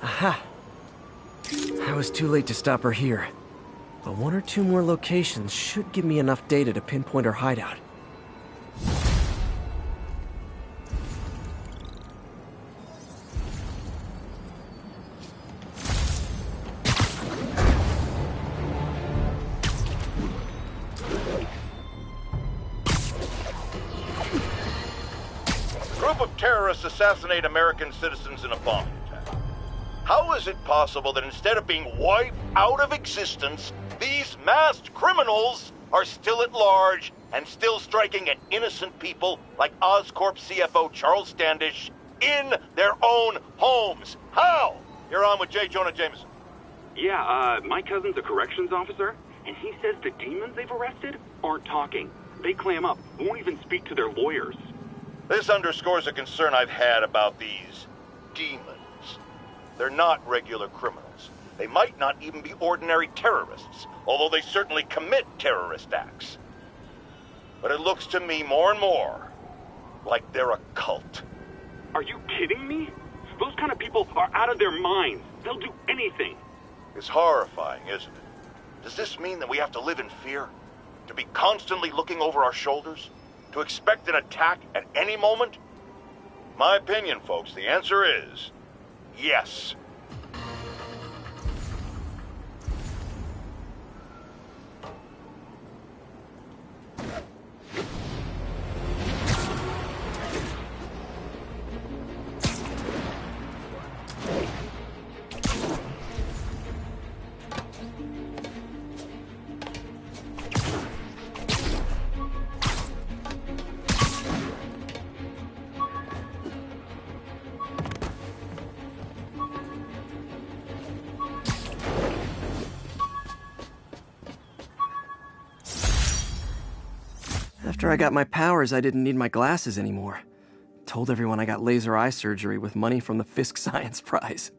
Aha! I was too late to stop her here, but one or two more locations should give me enough data to pinpoint her hideout. Group of terrorists assassinate American citizens in a bomb attack. How is it possible that instead of being wiped out of existence, these masked criminals are still at large and still striking at innocent people like Oscorp CFO Charles Standish in their own homes? How? You're on with J. Jonah Jameson. Yeah, my cousin's a corrections officer, and he says the demons they've arrested aren't talking. They clam up, won't even speak to their lawyers. This underscores a concern I've had about these demons. They're not regular criminals. They might not even be ordinary terrorists, although they certainly commit terrorist acts. But it looks to me more and more like they're a cult. Are you kidding me? Those kind of people are out of their minds. They'll do anything. It's horrifying, isn't it? Does this mean that we have to live in fear? To be constantly looking over our shoulders? To expect an attack at any moment? My opinion, folks, the answer is yes. After I got my powers, I didn't need my glasses anymore. Told everyone I got laser eye surgery with money from the Fisk Science Prize.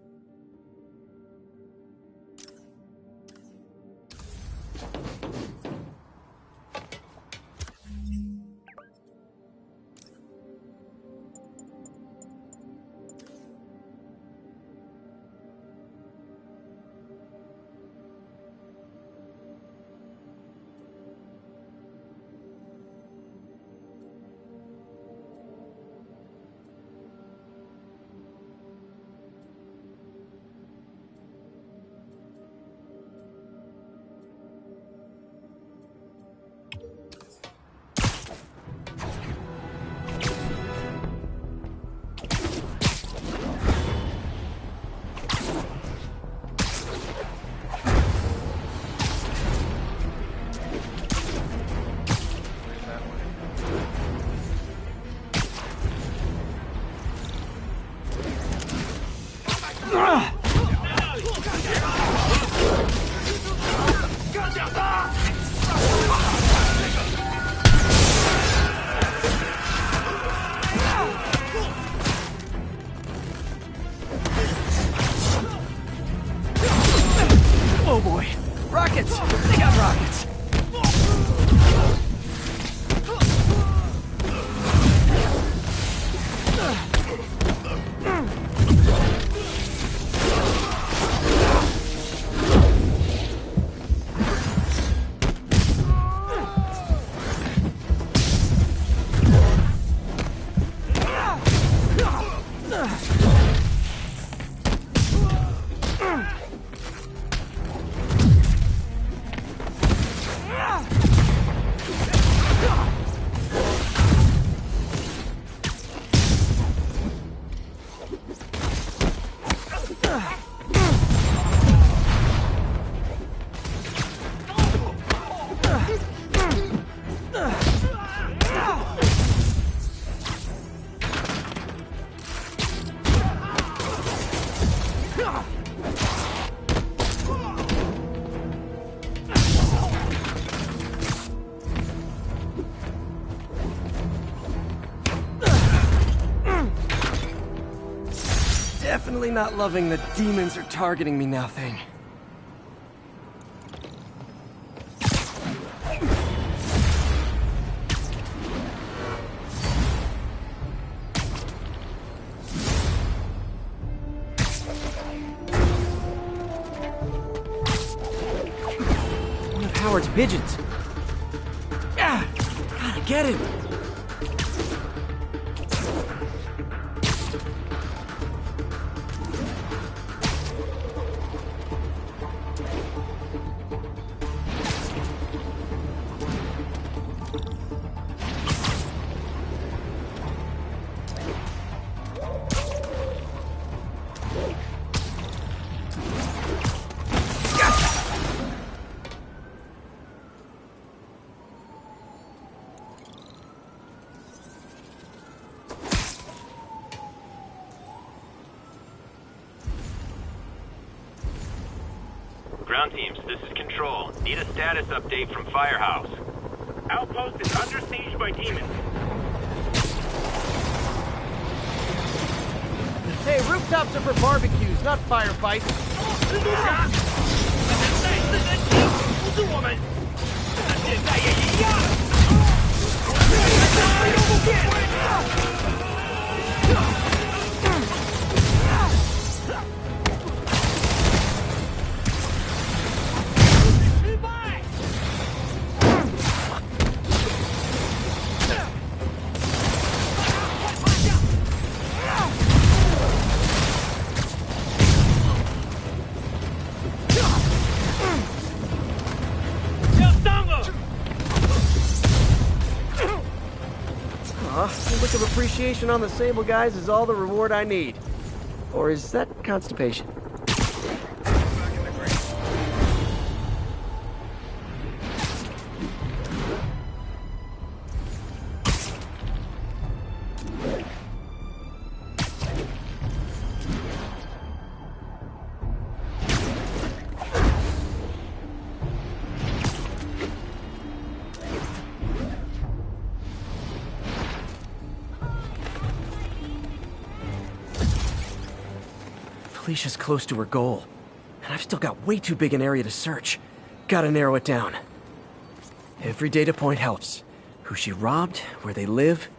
Oh boy. Rockets! They got rockets! Definitely not loving the demons are targeting me now thing. One of Howard's pigeons. Ah, gotta get him. Ground teams, this is Control. Need a status update from Firehouse. Outpost is under siege by demons. Hey, rooftops are for barbecues, not firefights. A look of appreciation on the Sable guys is all the reward I need. Or is that constipation? Felicia's close to her goal, and I've still got way too big an area to search. Gotta narrow it down. Every data point helps. Who she robbed, where they live.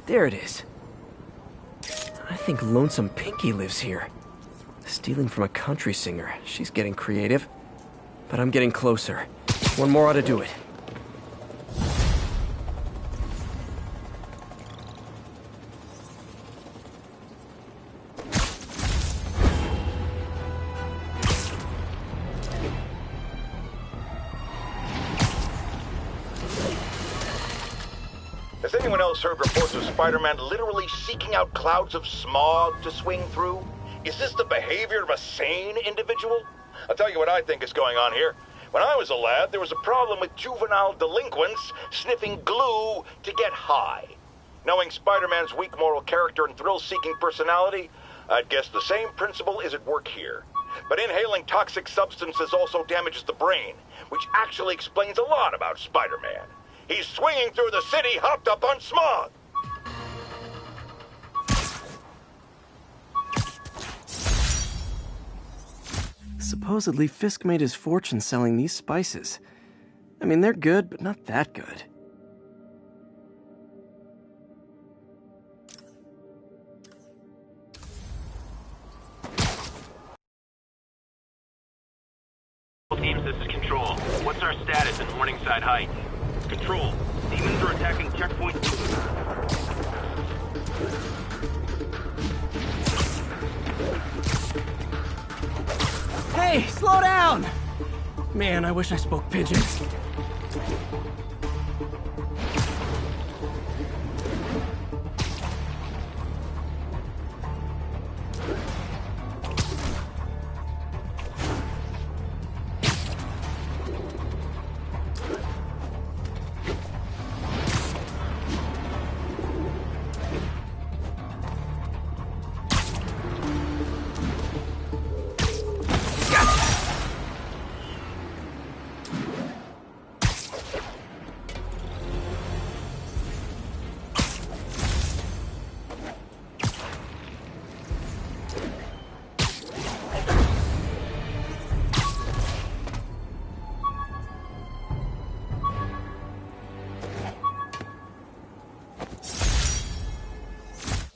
There it is. I think Lonesome Pinky lives here. Stealing from a country singer. She's getting creative. But I'm getting closer. One more ought to do it. Has anyone else heard reports of Spider-Man literally seeking out clouds of smog to swing through? Is this the behavior of a sane individual? I'll tell you what I think is going on here. When I was a lad, there was a problem with juvenile delinquents sniffing glue to get high. Knowing Spider-Man's weak moral character and thrill-seeking personality, I'd guess the same principle is at work here. But inhaling toxic substances also damages the brain, which actually explains a lot about Spider-Man. He's swinging through the city hopped up on smog. Supposedly, Fisk made his fortune selling these spices. I mean, they're good, but not that good. Teams, this is Control. What's our status in Morningside Heights? Control, demons are attacking Checkpoint 2. Hey, slow down! Man, I wish I spoke Pigeon.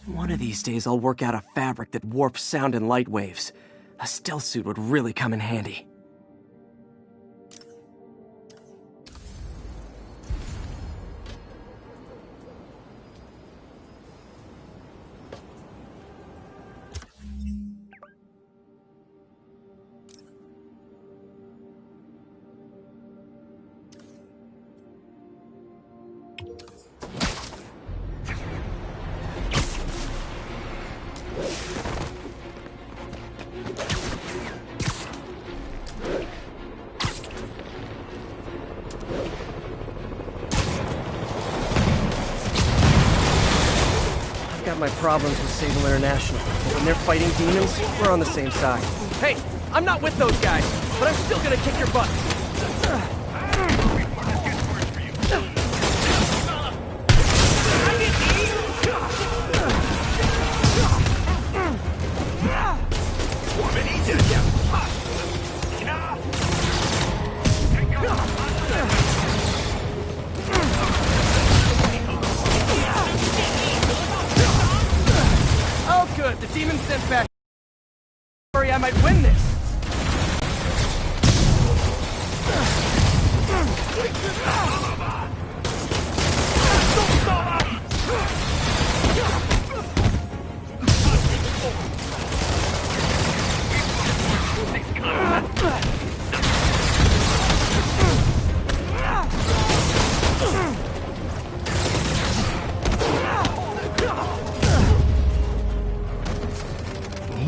One of these days I'll work out a fabric that warps sound and light waves. A stealth suit would really come in handy. My problems with Sable International, but when they're fighting demons, we're on the same side. Hey, I'm not with those guys, but I'm still gonna kick your butt. Good, the demon sent back. Sorry, I might win this.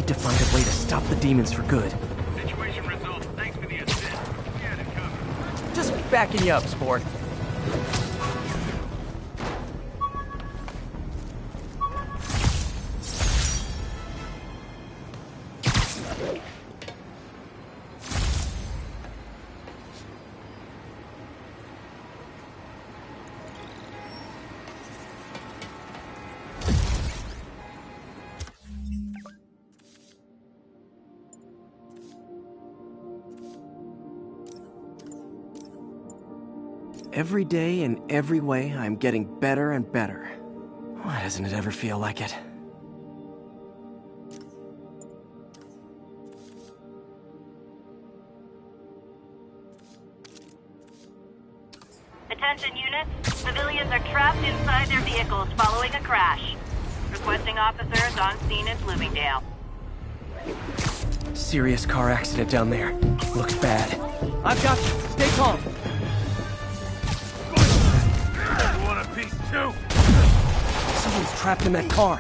To find a way to stop the demons for good. Situation resolved. Thanks for the assist. We had it covered. Just backing you up, sport. Every day, in every way, I'm getting better and better. Why doesn't it ever feel like it? Attention units, civilians are trapped inside their vehicles following a crash. Requesting officers on scene in Bloomingdale. Serious car accident down there. Looks bad. I've got you. Stay calm. You want a piece too? Someone's trapped in that car.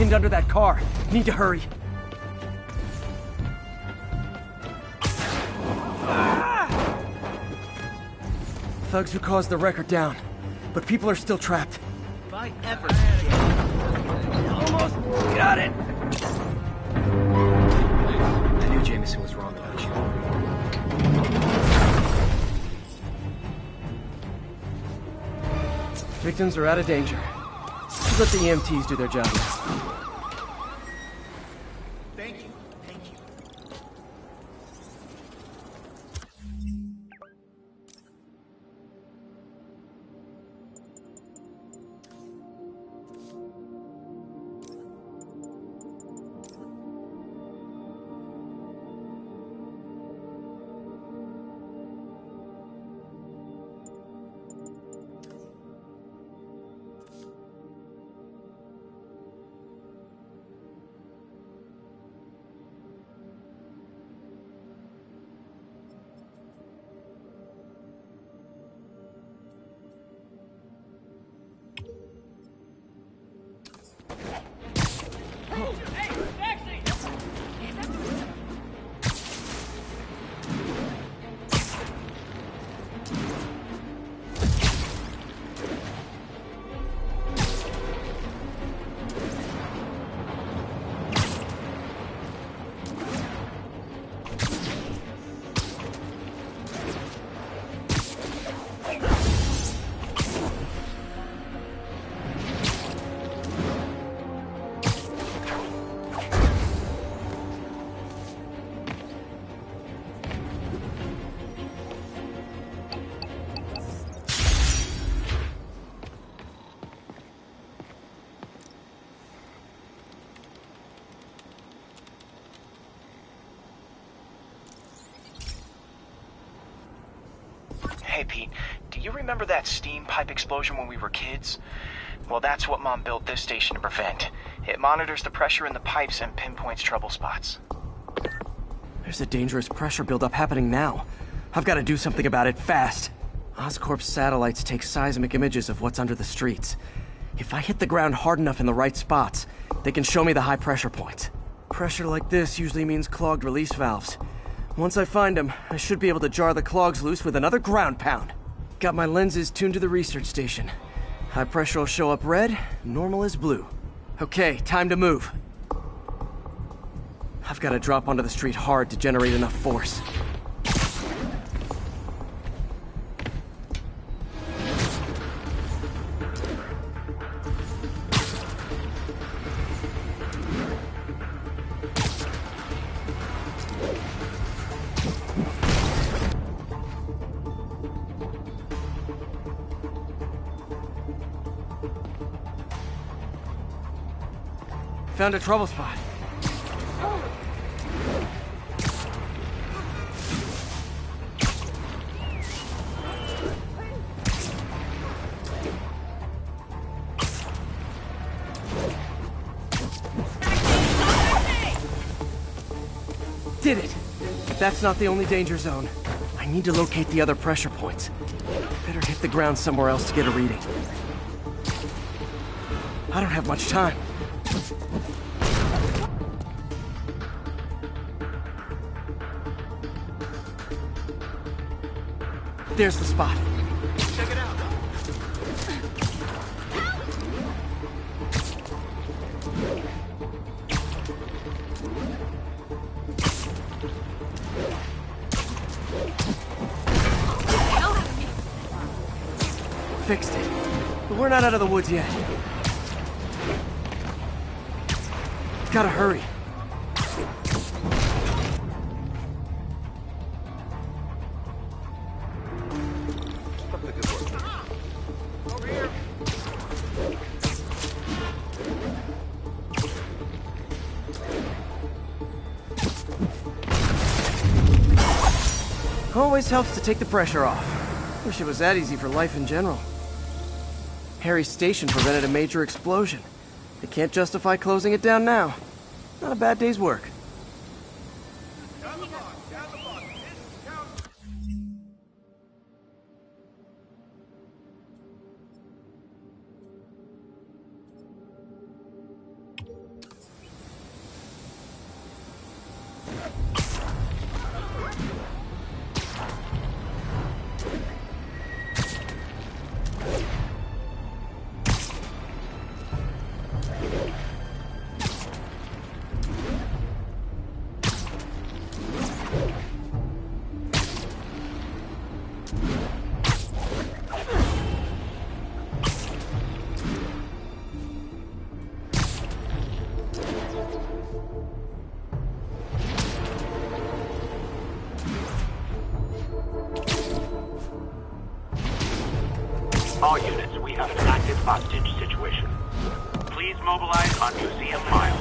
pinned under that car. Need to hurry. Thugs who caused the wreck are down, but people are still trapped. If I ever Almost got it! I knew Jameson was wrong about you. Victims are out of danger. Let the EMTs do their job now. Thank you. Thank you. Hey, Pete, do you remember that steam pipe explosion when we were kids? Well, that's what Mom built this station to prevent. It monitors the pressure in the pipes and pinpoints trouble spots. There's a dangerous pressure buildup happening now. I've got to do something about it fast. Oscorp's satellites take seismic images of what's under the streets. If I hit the ground hard enough in the right spots, they can show me the high pressure points. Pressure like this usually means clogged release valves. Once I find them, I should be able to jar the clogs loose with another ground pound. Got my lenses tuned to the research station. High pressure will show up red, normal is blue. Okay, time to move. I've got to drop onto the street hard to generate enough force. Found a trouble spot. Did it! But that's not the only danger zone. I need to locate the other pressure points. Better hit the ground somewhere else to get a reading. I don't have much time. There's the spot. Check it out. Fixed it. But we're not out of the woods yet. Gotta hurry. Always helps to take the pressure off. Wish it was that easy for life in general. Harry's station prevented a major explosion. They can't justify closing it down now. Not a bad day's work. All units, we have an active hostage situation. Please mobilize on Museum Mile.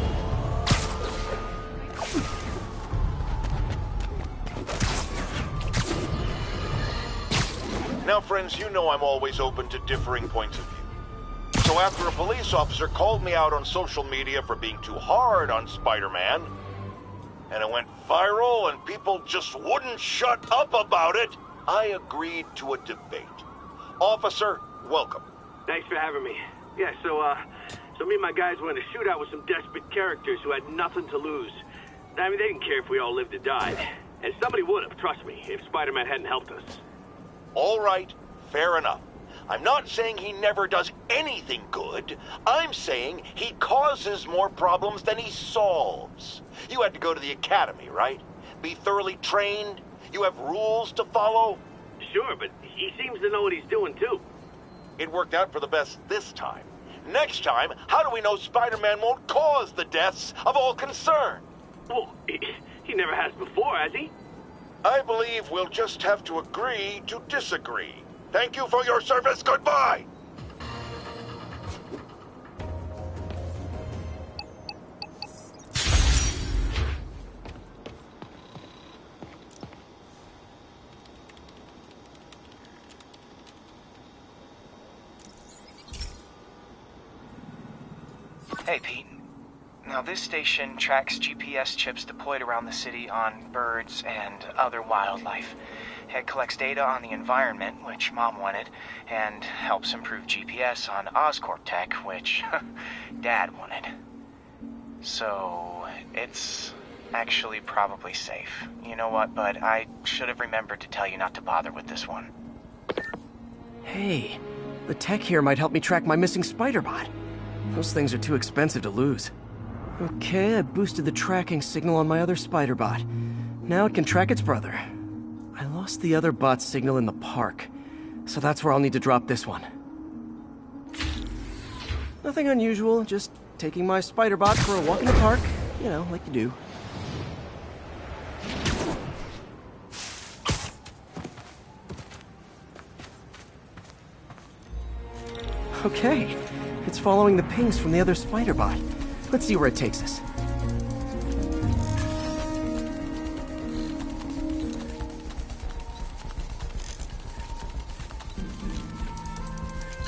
Now, friends, you know I'm always open to differing points of view. So after a police officer called me out on social media for being too hard on Spider-Man, and it went viral and people just wouldn't shut up about it, I agreed to a debate. Officer, welcome. Thanks for having me. Yeah, so me and my guys went in a shootout with some desperate characters who had nothing to lose. I mean, they didn't care if we all lived or died. And somebody would have, trust me, if Spider-Man hadn't helped us. All right, fair enough. I'm not saying he never does anything good. I'm saying he causes more problems than he solves. You had to go to the academy, right? Be thoroughly trained? You have rules to follow? Sure, but he seems to know what he's doing, too. It worked out for the best this time. Next time, how do we know Spider-Man won't cause the deaths of all concerned? Well, he never has before, has he? I believe we'll just have to agree to disagree. Thank you for your service. Goodbye! Hey, Pete. Now, this station tracks GPS chips deployed around the city on birds and other wildlife. It collects data on the environment, which Mom wanted, and helps improve GPS on Oscorp tech, which Dad wanted. So, it's actually probably safe. You know what, bud? I should have remembered to tell you not to bother with this one. Hey, the tech here might help me track my missing Spider-Bot. Those things are too expensive to lose. Okay, I boosted the tracking signal on my other Spider-Bot. Now it can track its brother. I lost the other bot's signal in the park, so that's where I'll need to drop this one. Nothing unusual, just taking my Spider-Bot for a walk in the park. You know, like you do. Okay, it's following the pings from the other Spider-Bot. Let's see where it takes us.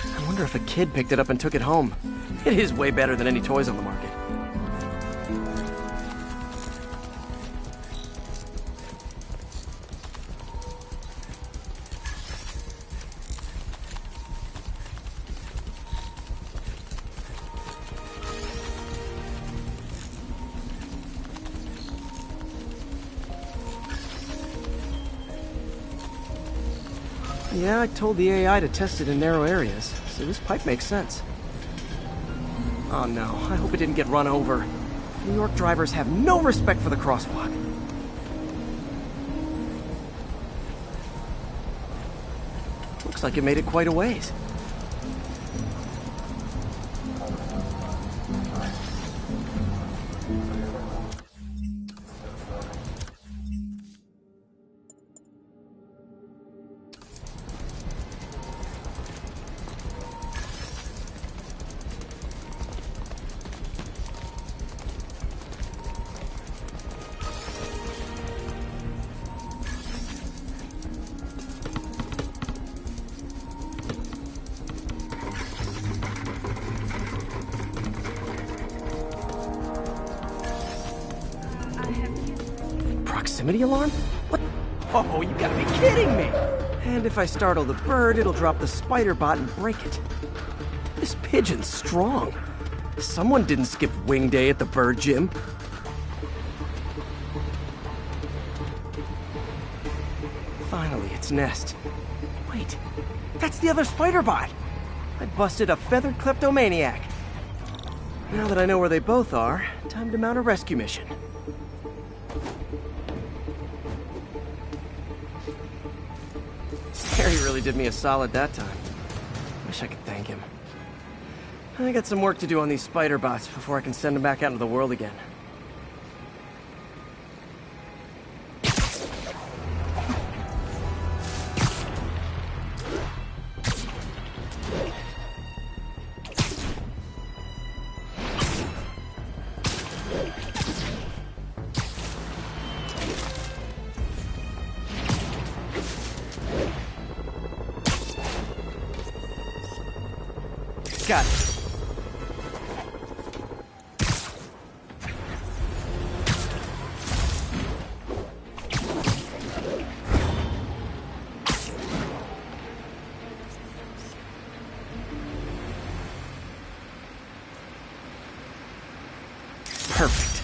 I wonder if a kid picked it up and took it home. It is way better than any toys on the market. Yeah, I told the AI to test it in narrow areas, so this pipe makes sense. Oh no, I hope it didn't get run over. New York drivers have no respect for the crosswalk. Looks like it made it quite a ways. Proximity alarm? What? Oh, you gotta be kidding me! And if I startle the bird, it'll drop the Spider-Bot and break it. This pigeon's strong. Someone didn't skip wing day at the bird gym. Finally, its nest. Wait, that's the other Spider-Bot! I busted a feathered kleptomaniac. Now that I know where they both are, time to mount a rescue mission. Harry really did me a solid that time. Wish I could thank him. I got some work to do on these Spider-Bots before I can send them back out into the world again. Got it. Perfect.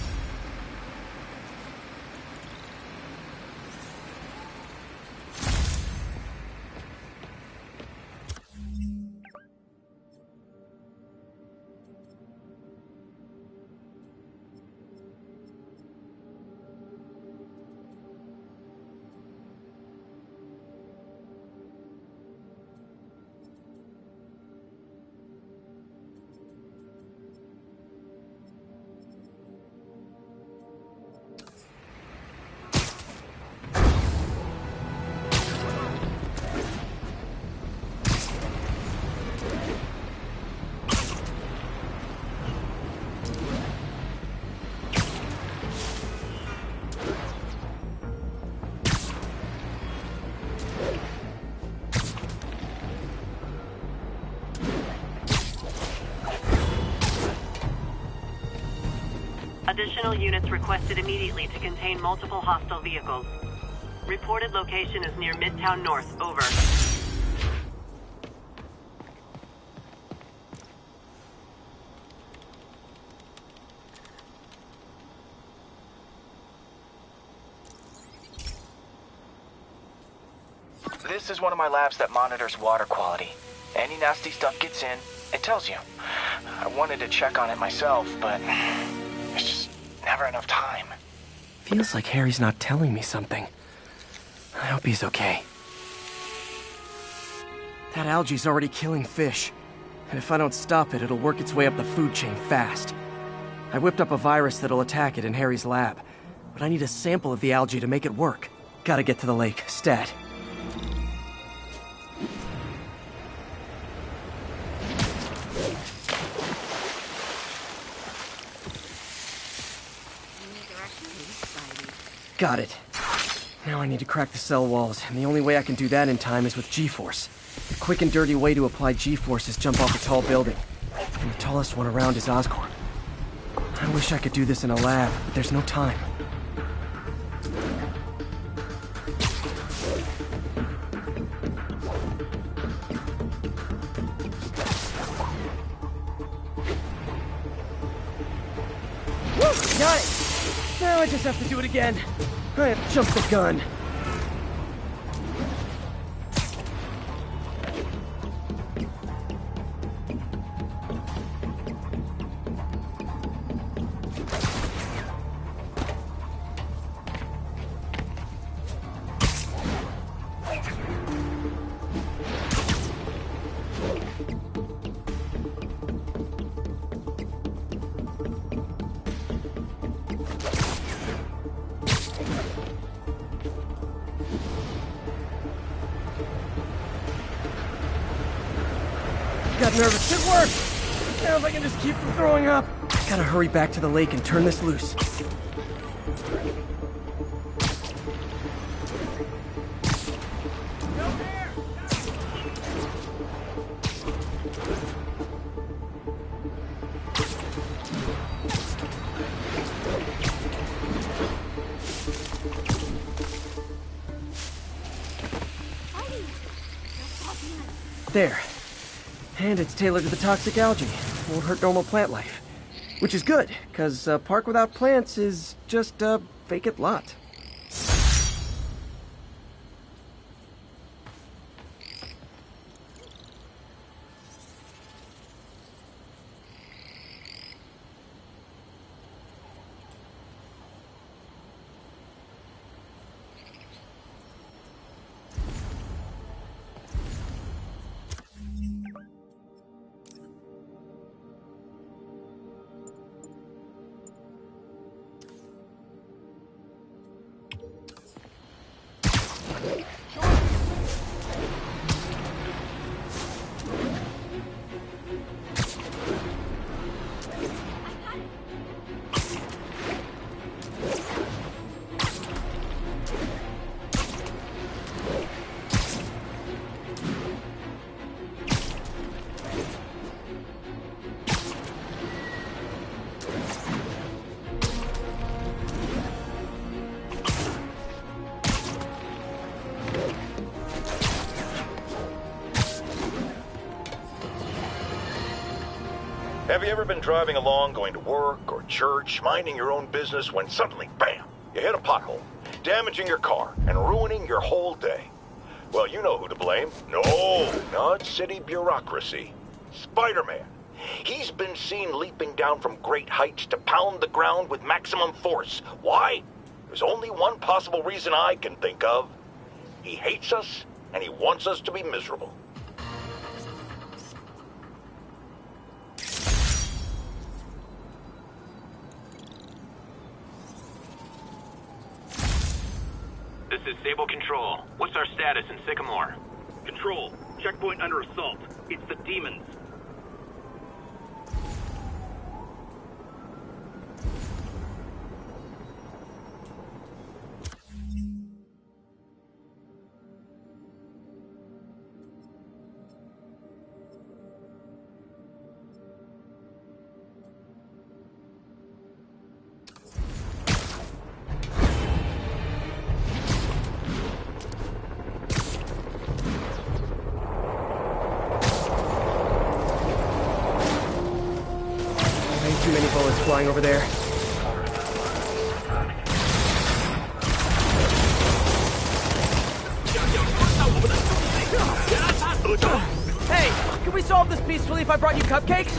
Additional units requested immediately to contain multiple hostile vehicles. Reported location is near Midtown North. Over. This is one of my labs that monitors water quality. Any nasty stuff gets in, it tells you. I wanted to check on it myself, but there's just never enough time. Feels like Harry's not telling me something. I hope he's okay. That algae's already killing fish. And if I don't stop it, it'll work its way up the food chain fast. I whipped up a virus that'll attack it in Harry's lab. But I need a sample of the algae to make it work. Gotta get to the lake, stat. Got it. Now I need to crack the cell walls, and the only way I can do that in time is with G-Force. The quick and dirty way to apply G-Force is jump off a tall building. And the tallest one around is Oscorp. I wish I could do this in a lab, but there's no time. Woo! Got it! Now I just have to do it again. I have jumped the gun. Got nervous. It worked! Now if I can just keep from throwing up. Gotta hurry back to the lake and turn this loose. There. And it's tailored to the toxic algae. Won't hurt normal plant life. Which is good, because a park without plants is just a vacant lot. Have you ever been driving along, going to work or church, minding your own business, when suddenly, bam, you hit a pothole, damaging your car and ruining your whole day? Well, you know who to blame. No, not city bureaucracy. Spider-Man. He's been seen leaping down from great heights to pound the ground with maximum force. Why? There's only one possible reason I can think of. He hates us, and he wants us to be miserable. This is Sable Control. What's our status in Sycamore? Control. Checkpoint under assault. It's the demons. Too many bullets flying over there. Hey, can we solve this peacefully if I brought you cupcakes?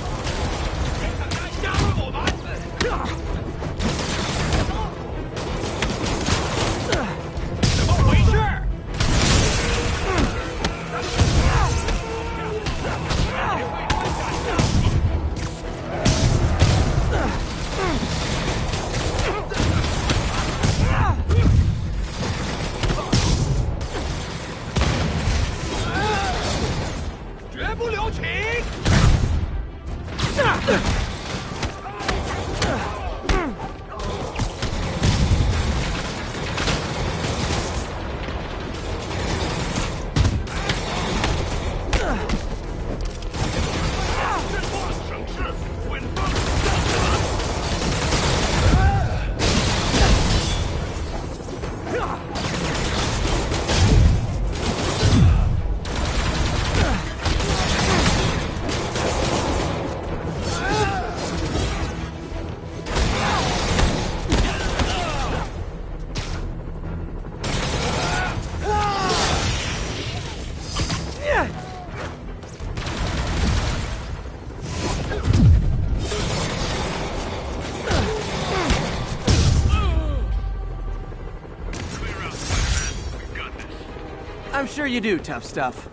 I'm sure you do, tough stuff.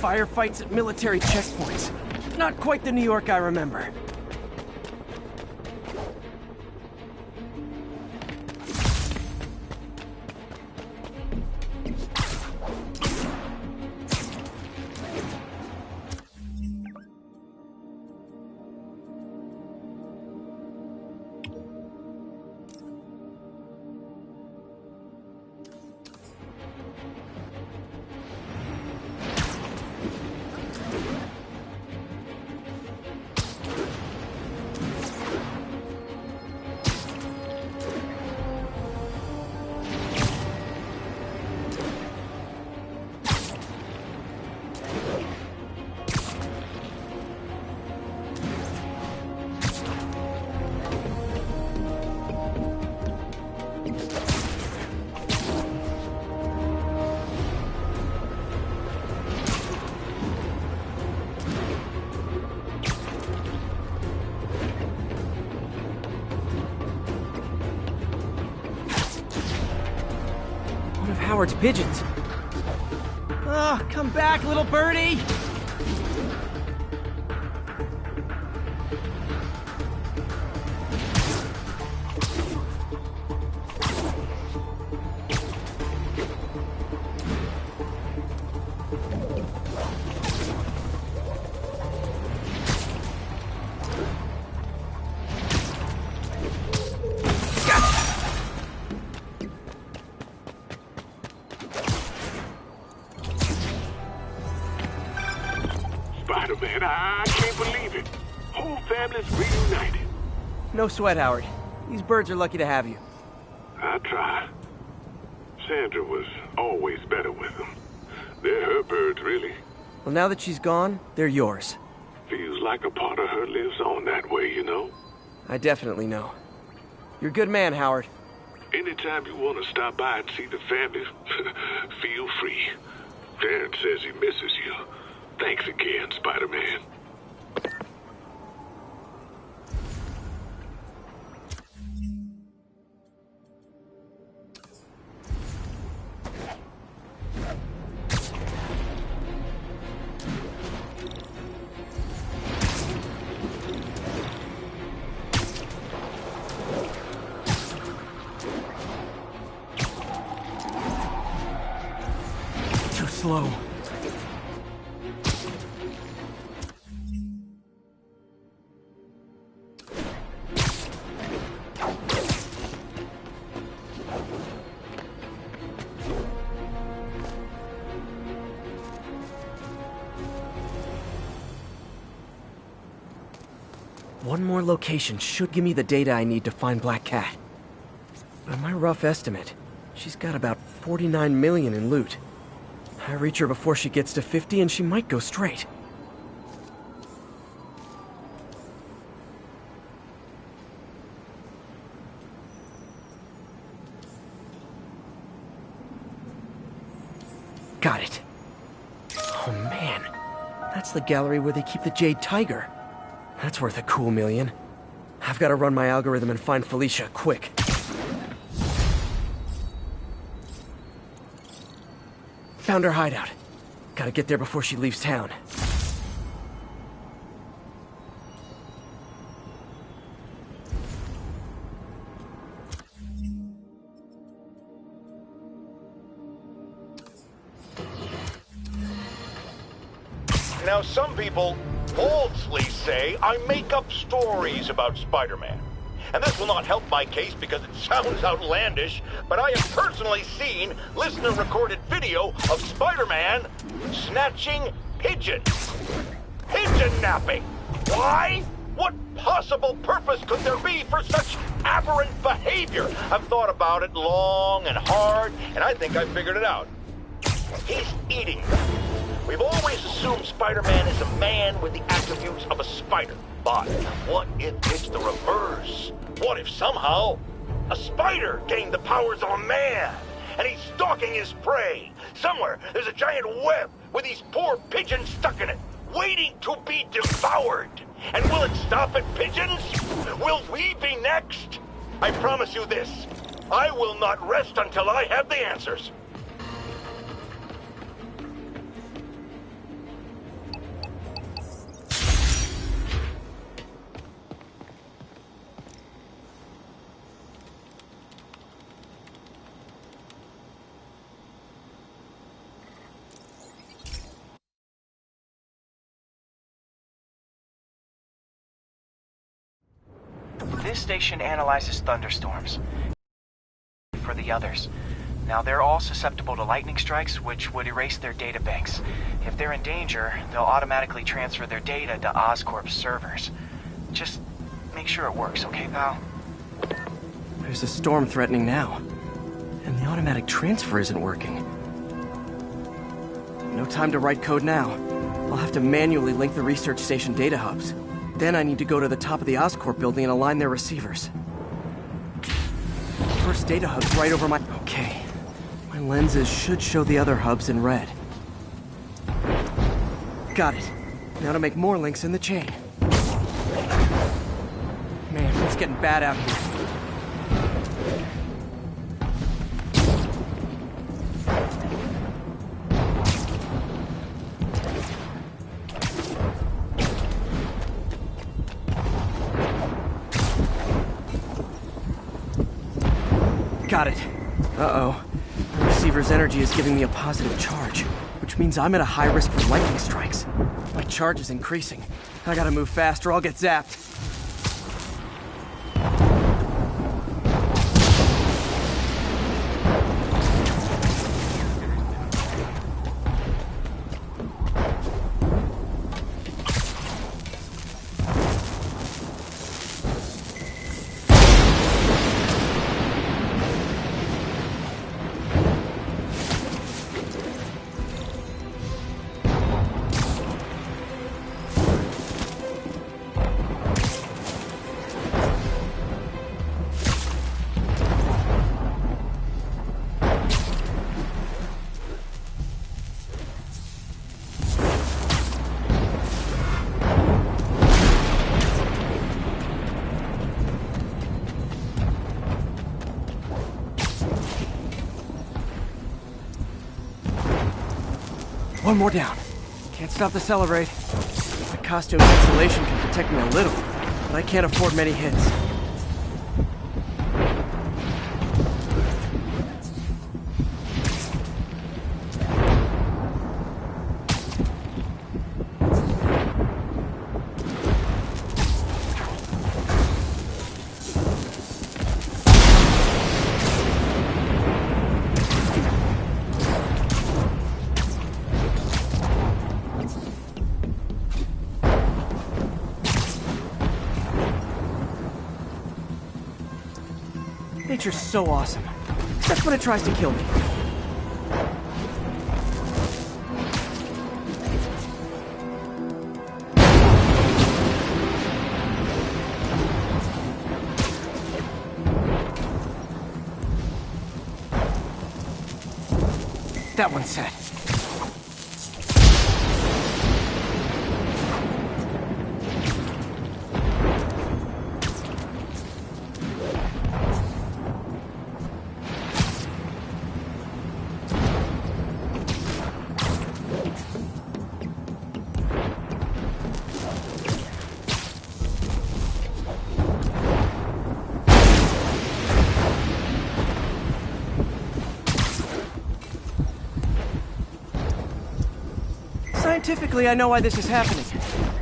Firefights at military checkpoints. Not quite the New York I remember. Howard's pigeons. Oh, come back, little birdie! Spider-Man, I can't believe it. Whole family's reunited. No sweat, Howard. These birds are lucky to have you. I try. Sandra was always better with them. They're her birds, really. Well, now that she's gone, they're yours. like a part of her lives on that way, you know? I definitely know. You're a good man, Howard. Anytime you want to stop by and see the family, feel free. Dan says he misses you. Thanks again, Spider-Man. Slow. One more location should give me the data I need to find Black Cat. By my rough estimate, she's got about 49 million in loot. I reach her before she gets to 50 and she might go straight. Got it. Oh man, that's the gallery where they keep the Jade Tiger. That's worth a cool million. I've got to run my algorithm and find Felicia, quick. Found her hideout. Gotta get there before she leaves town. Now, some people falsely say I make up stories about Spider-Man. And this will not help my case because it sounds outlandish, but I have personally seen listener-recorded video of Spider-Man snatching pigeons. Pigeon napping! Why? What possible purpose could there be for such aberrant behavior? I've thought about it long and hard, and I think I've figured it out. He's eating them. We've always assumed Spider-Man is a man with the attributes of a spider. But what if it's the reverse? What if somehow a spider gained the powers of a man and he's stalking his prey? Somewhere there's a giant web with these poor pigeons stuck in it, waiting to be devoured. And will it stop at pigeons? Will we be next? I promise you this, I will not rest until I have the answers. This station analyzes thunderstorms for the others. Now, they're all susceptible to lightning strikes, which would erase their data banks. If they're in danger, they'll automatically transfer their data to Oscorp's servers. Just make sure it works, okay, pal? There's a storm threatening now, and the automatic transfer isn't working. No time to write code now. I'll have to manually link the research station data hubs. Then I need to go to the top of the Oscorp building and align their receivers. First data hub's right over my... Okay. My lenses should show the other hubs in red. Got it. Now to make more links in the chain. Man, it's getting bad out here. Got it. Uh-oh. The receiver's energy is giving me a positive charge, which means I'm at a high risk for lightning strikes. My charge is increasing. I gotta move fast or I'll get zapped. One more down. Can't stop the celebrate. My costume insulation can protect me a little, but I can't afford many hits. Nature's so awesome, except when it tries to kill me. That one's set. Scientifically, I know why this is happening,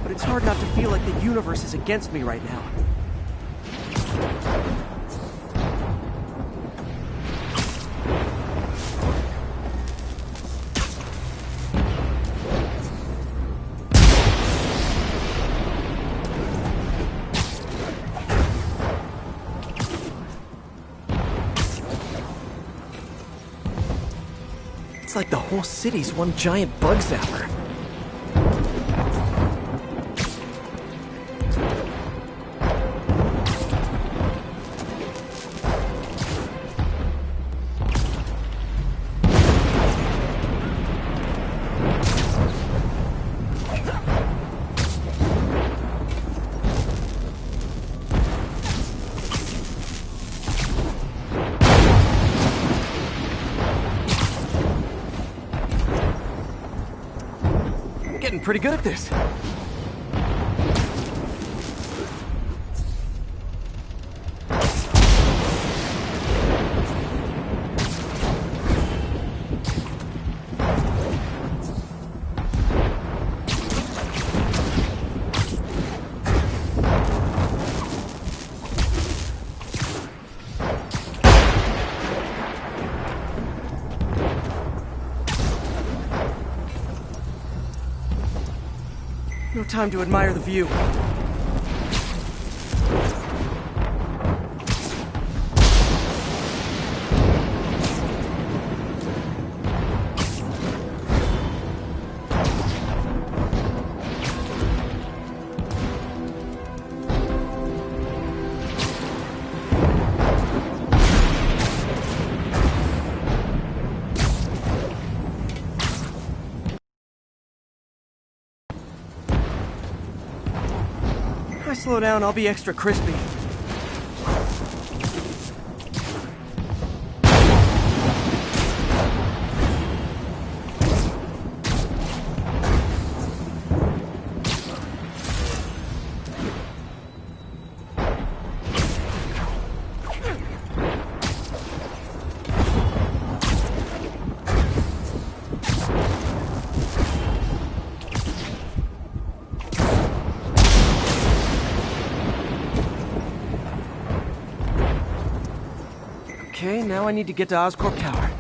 but it's hard not to feel like the universe is against me right now. It's like the whole city's one giant bug zapper. Getting pretty good at this. No time to admire the view. If I slow down, I'll be extra crispy. Okay, now I need to get to Oscorp Tower.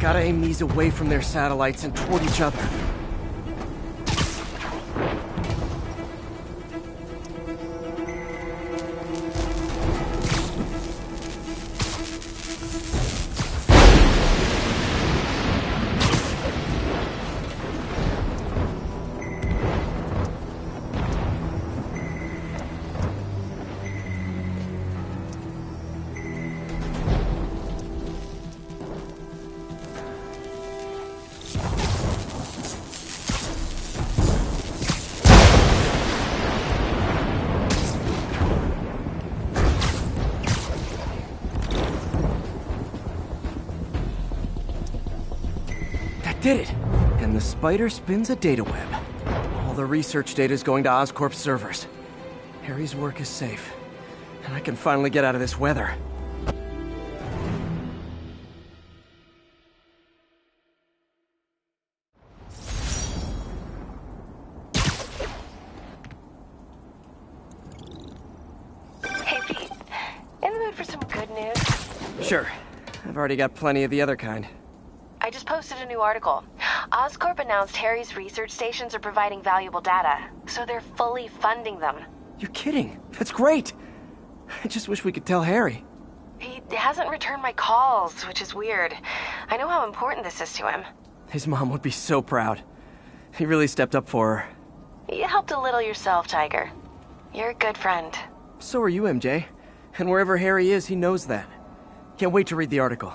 Gotta aim these away from their satellites and toward each other. Did it! And the spider spins a data web. All the research data is going to Oscorp's servers. Harry's work is safe, and I can finally get out of this weather. Hey, Pete. In the mood for some good news? Sure. I've already got plenty of the other kind. I just posted a new article. Oscorp announced Harry's research stations are providing valuable data, so they're fully funding them. You're kidding. That's great. I just wish we could tell Harry. He hasn't returned my calls, which is weird. I know how important this is to him. His mom would be so proud. He really stepped up for her. You helped a little yourself, Tiger. You're a good friend. So are you, MJ. And wherever Harry is, he knows that. Can't wait to read the article.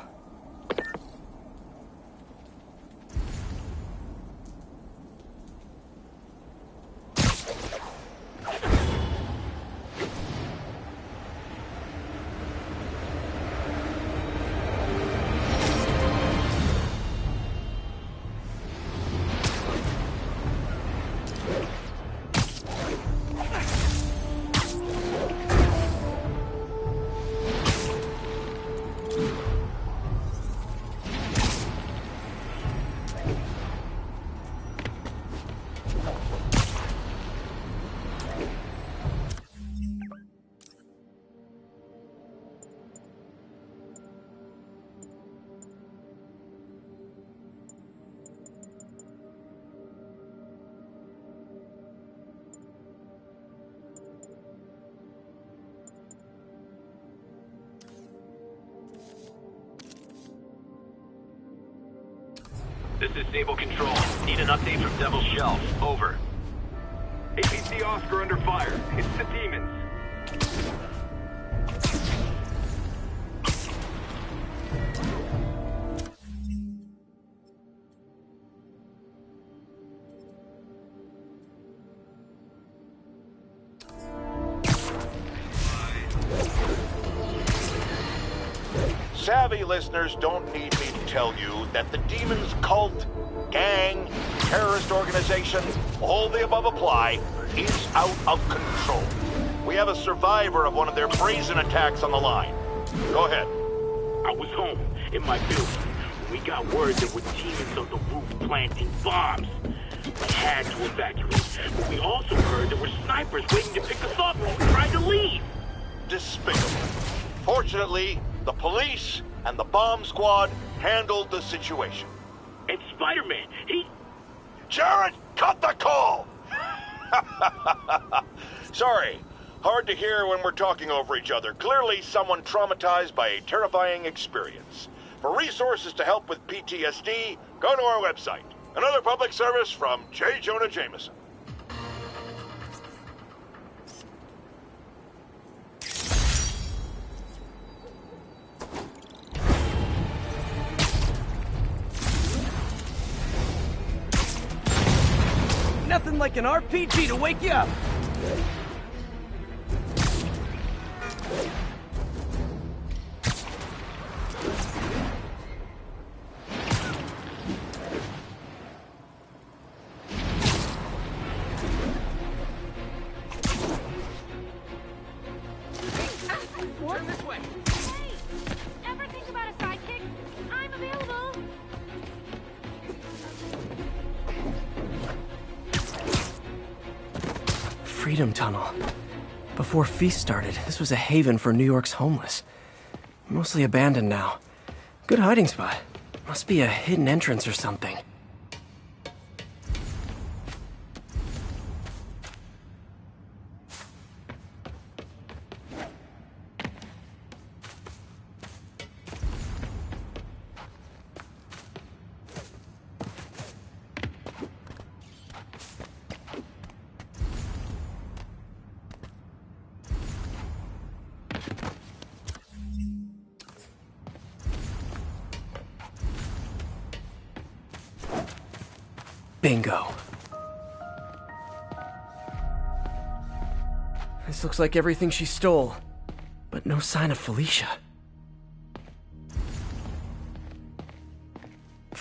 This is Sable Control. Need an update from Devil's Shelf. Over. APC Oscar under fire. It's the demons. Savvy listeners don't need me to tell you that the Demon's cult, gang, terrorist organization, all the above apply, is out of control. We have a survivor of one of their brazen attacks on the line. Go ahead. I was home, in my building, when we got word there were demons on the roof planting bombs. We had to evacuate, but we also heard there were snipers waiting to pick us up when we tried to leave. Despicable. Fortunately, the police and the bomb squad handled the situation. And Spider-Man, he... Jared, cut the call! Sorry, hard to hear when we're talking over each other. Clearly someone traumatized by a terrifying experience. For resources to help with PTSD, go to our website. Another public service from J. Jonah Jameson. Nothing like an RPG to wake you up! Turn this way. Hey! Ever think about a sidekick? I'm available! Freedom Tunnel. Before Feast started, this was a haven for New York's homeless. Mostly abandoned now. Good hiding spot. Must be a hidden entrance or something. Bingo. This looks like everything she stole, but no sign of Felicia.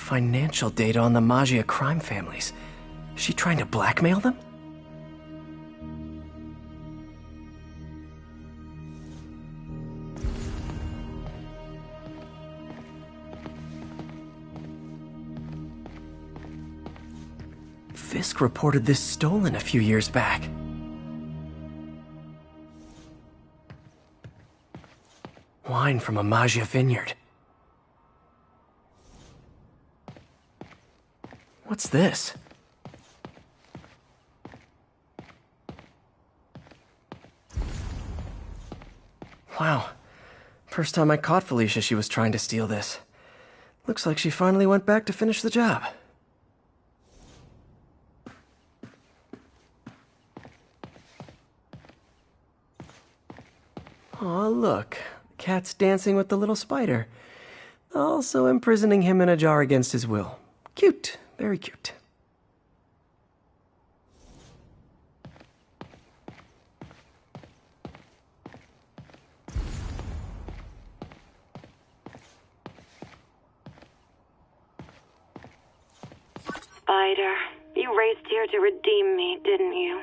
Financial data on the Maggia crime families. Is she trying to blackmail them? Fisk reported this stolen a few years back. Wine from a Maggia vineyard. What's this? Wow. First time I caught Felicia, she was trying to steal this. Looks like she finally went back to finish the job. Aw, look. The cat's dancing with the little spider. Also imprisoning him in a jar against his will. Cute. Very cute. Spider, you raced here to redeem me, didn't you?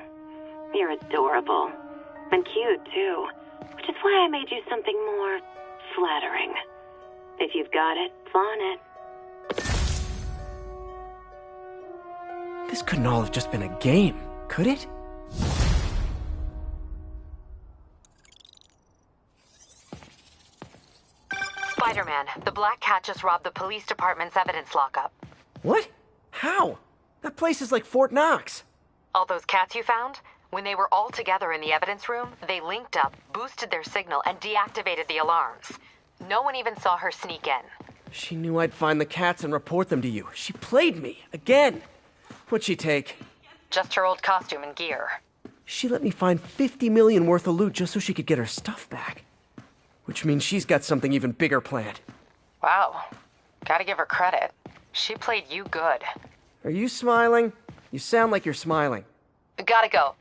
You're adorable. And cute, too. Which is why I made you something more flattering. If you've got it, flaunt it. This couldn't all have just been a game, could it? Spider-Man, the Black Cat just robbed the police department's evidence lockup. What? How? That place is like Fort Knox. All those cats you found? When they were all together in the evidence room, they linked up, boosted their signal, and deactivated the alarms. No one even saw her sneak in. She knew I'd find the cats and report them to you. She played me, again. What'd she take? Just her old costume and gear. She let me find 50 million worth of loot just so she could get her stuff back. Which means she's got something even bigger planned. Wow. Gotta give her credit. She played you good. Are you smiling? You sound like you're smiling. Gotta go.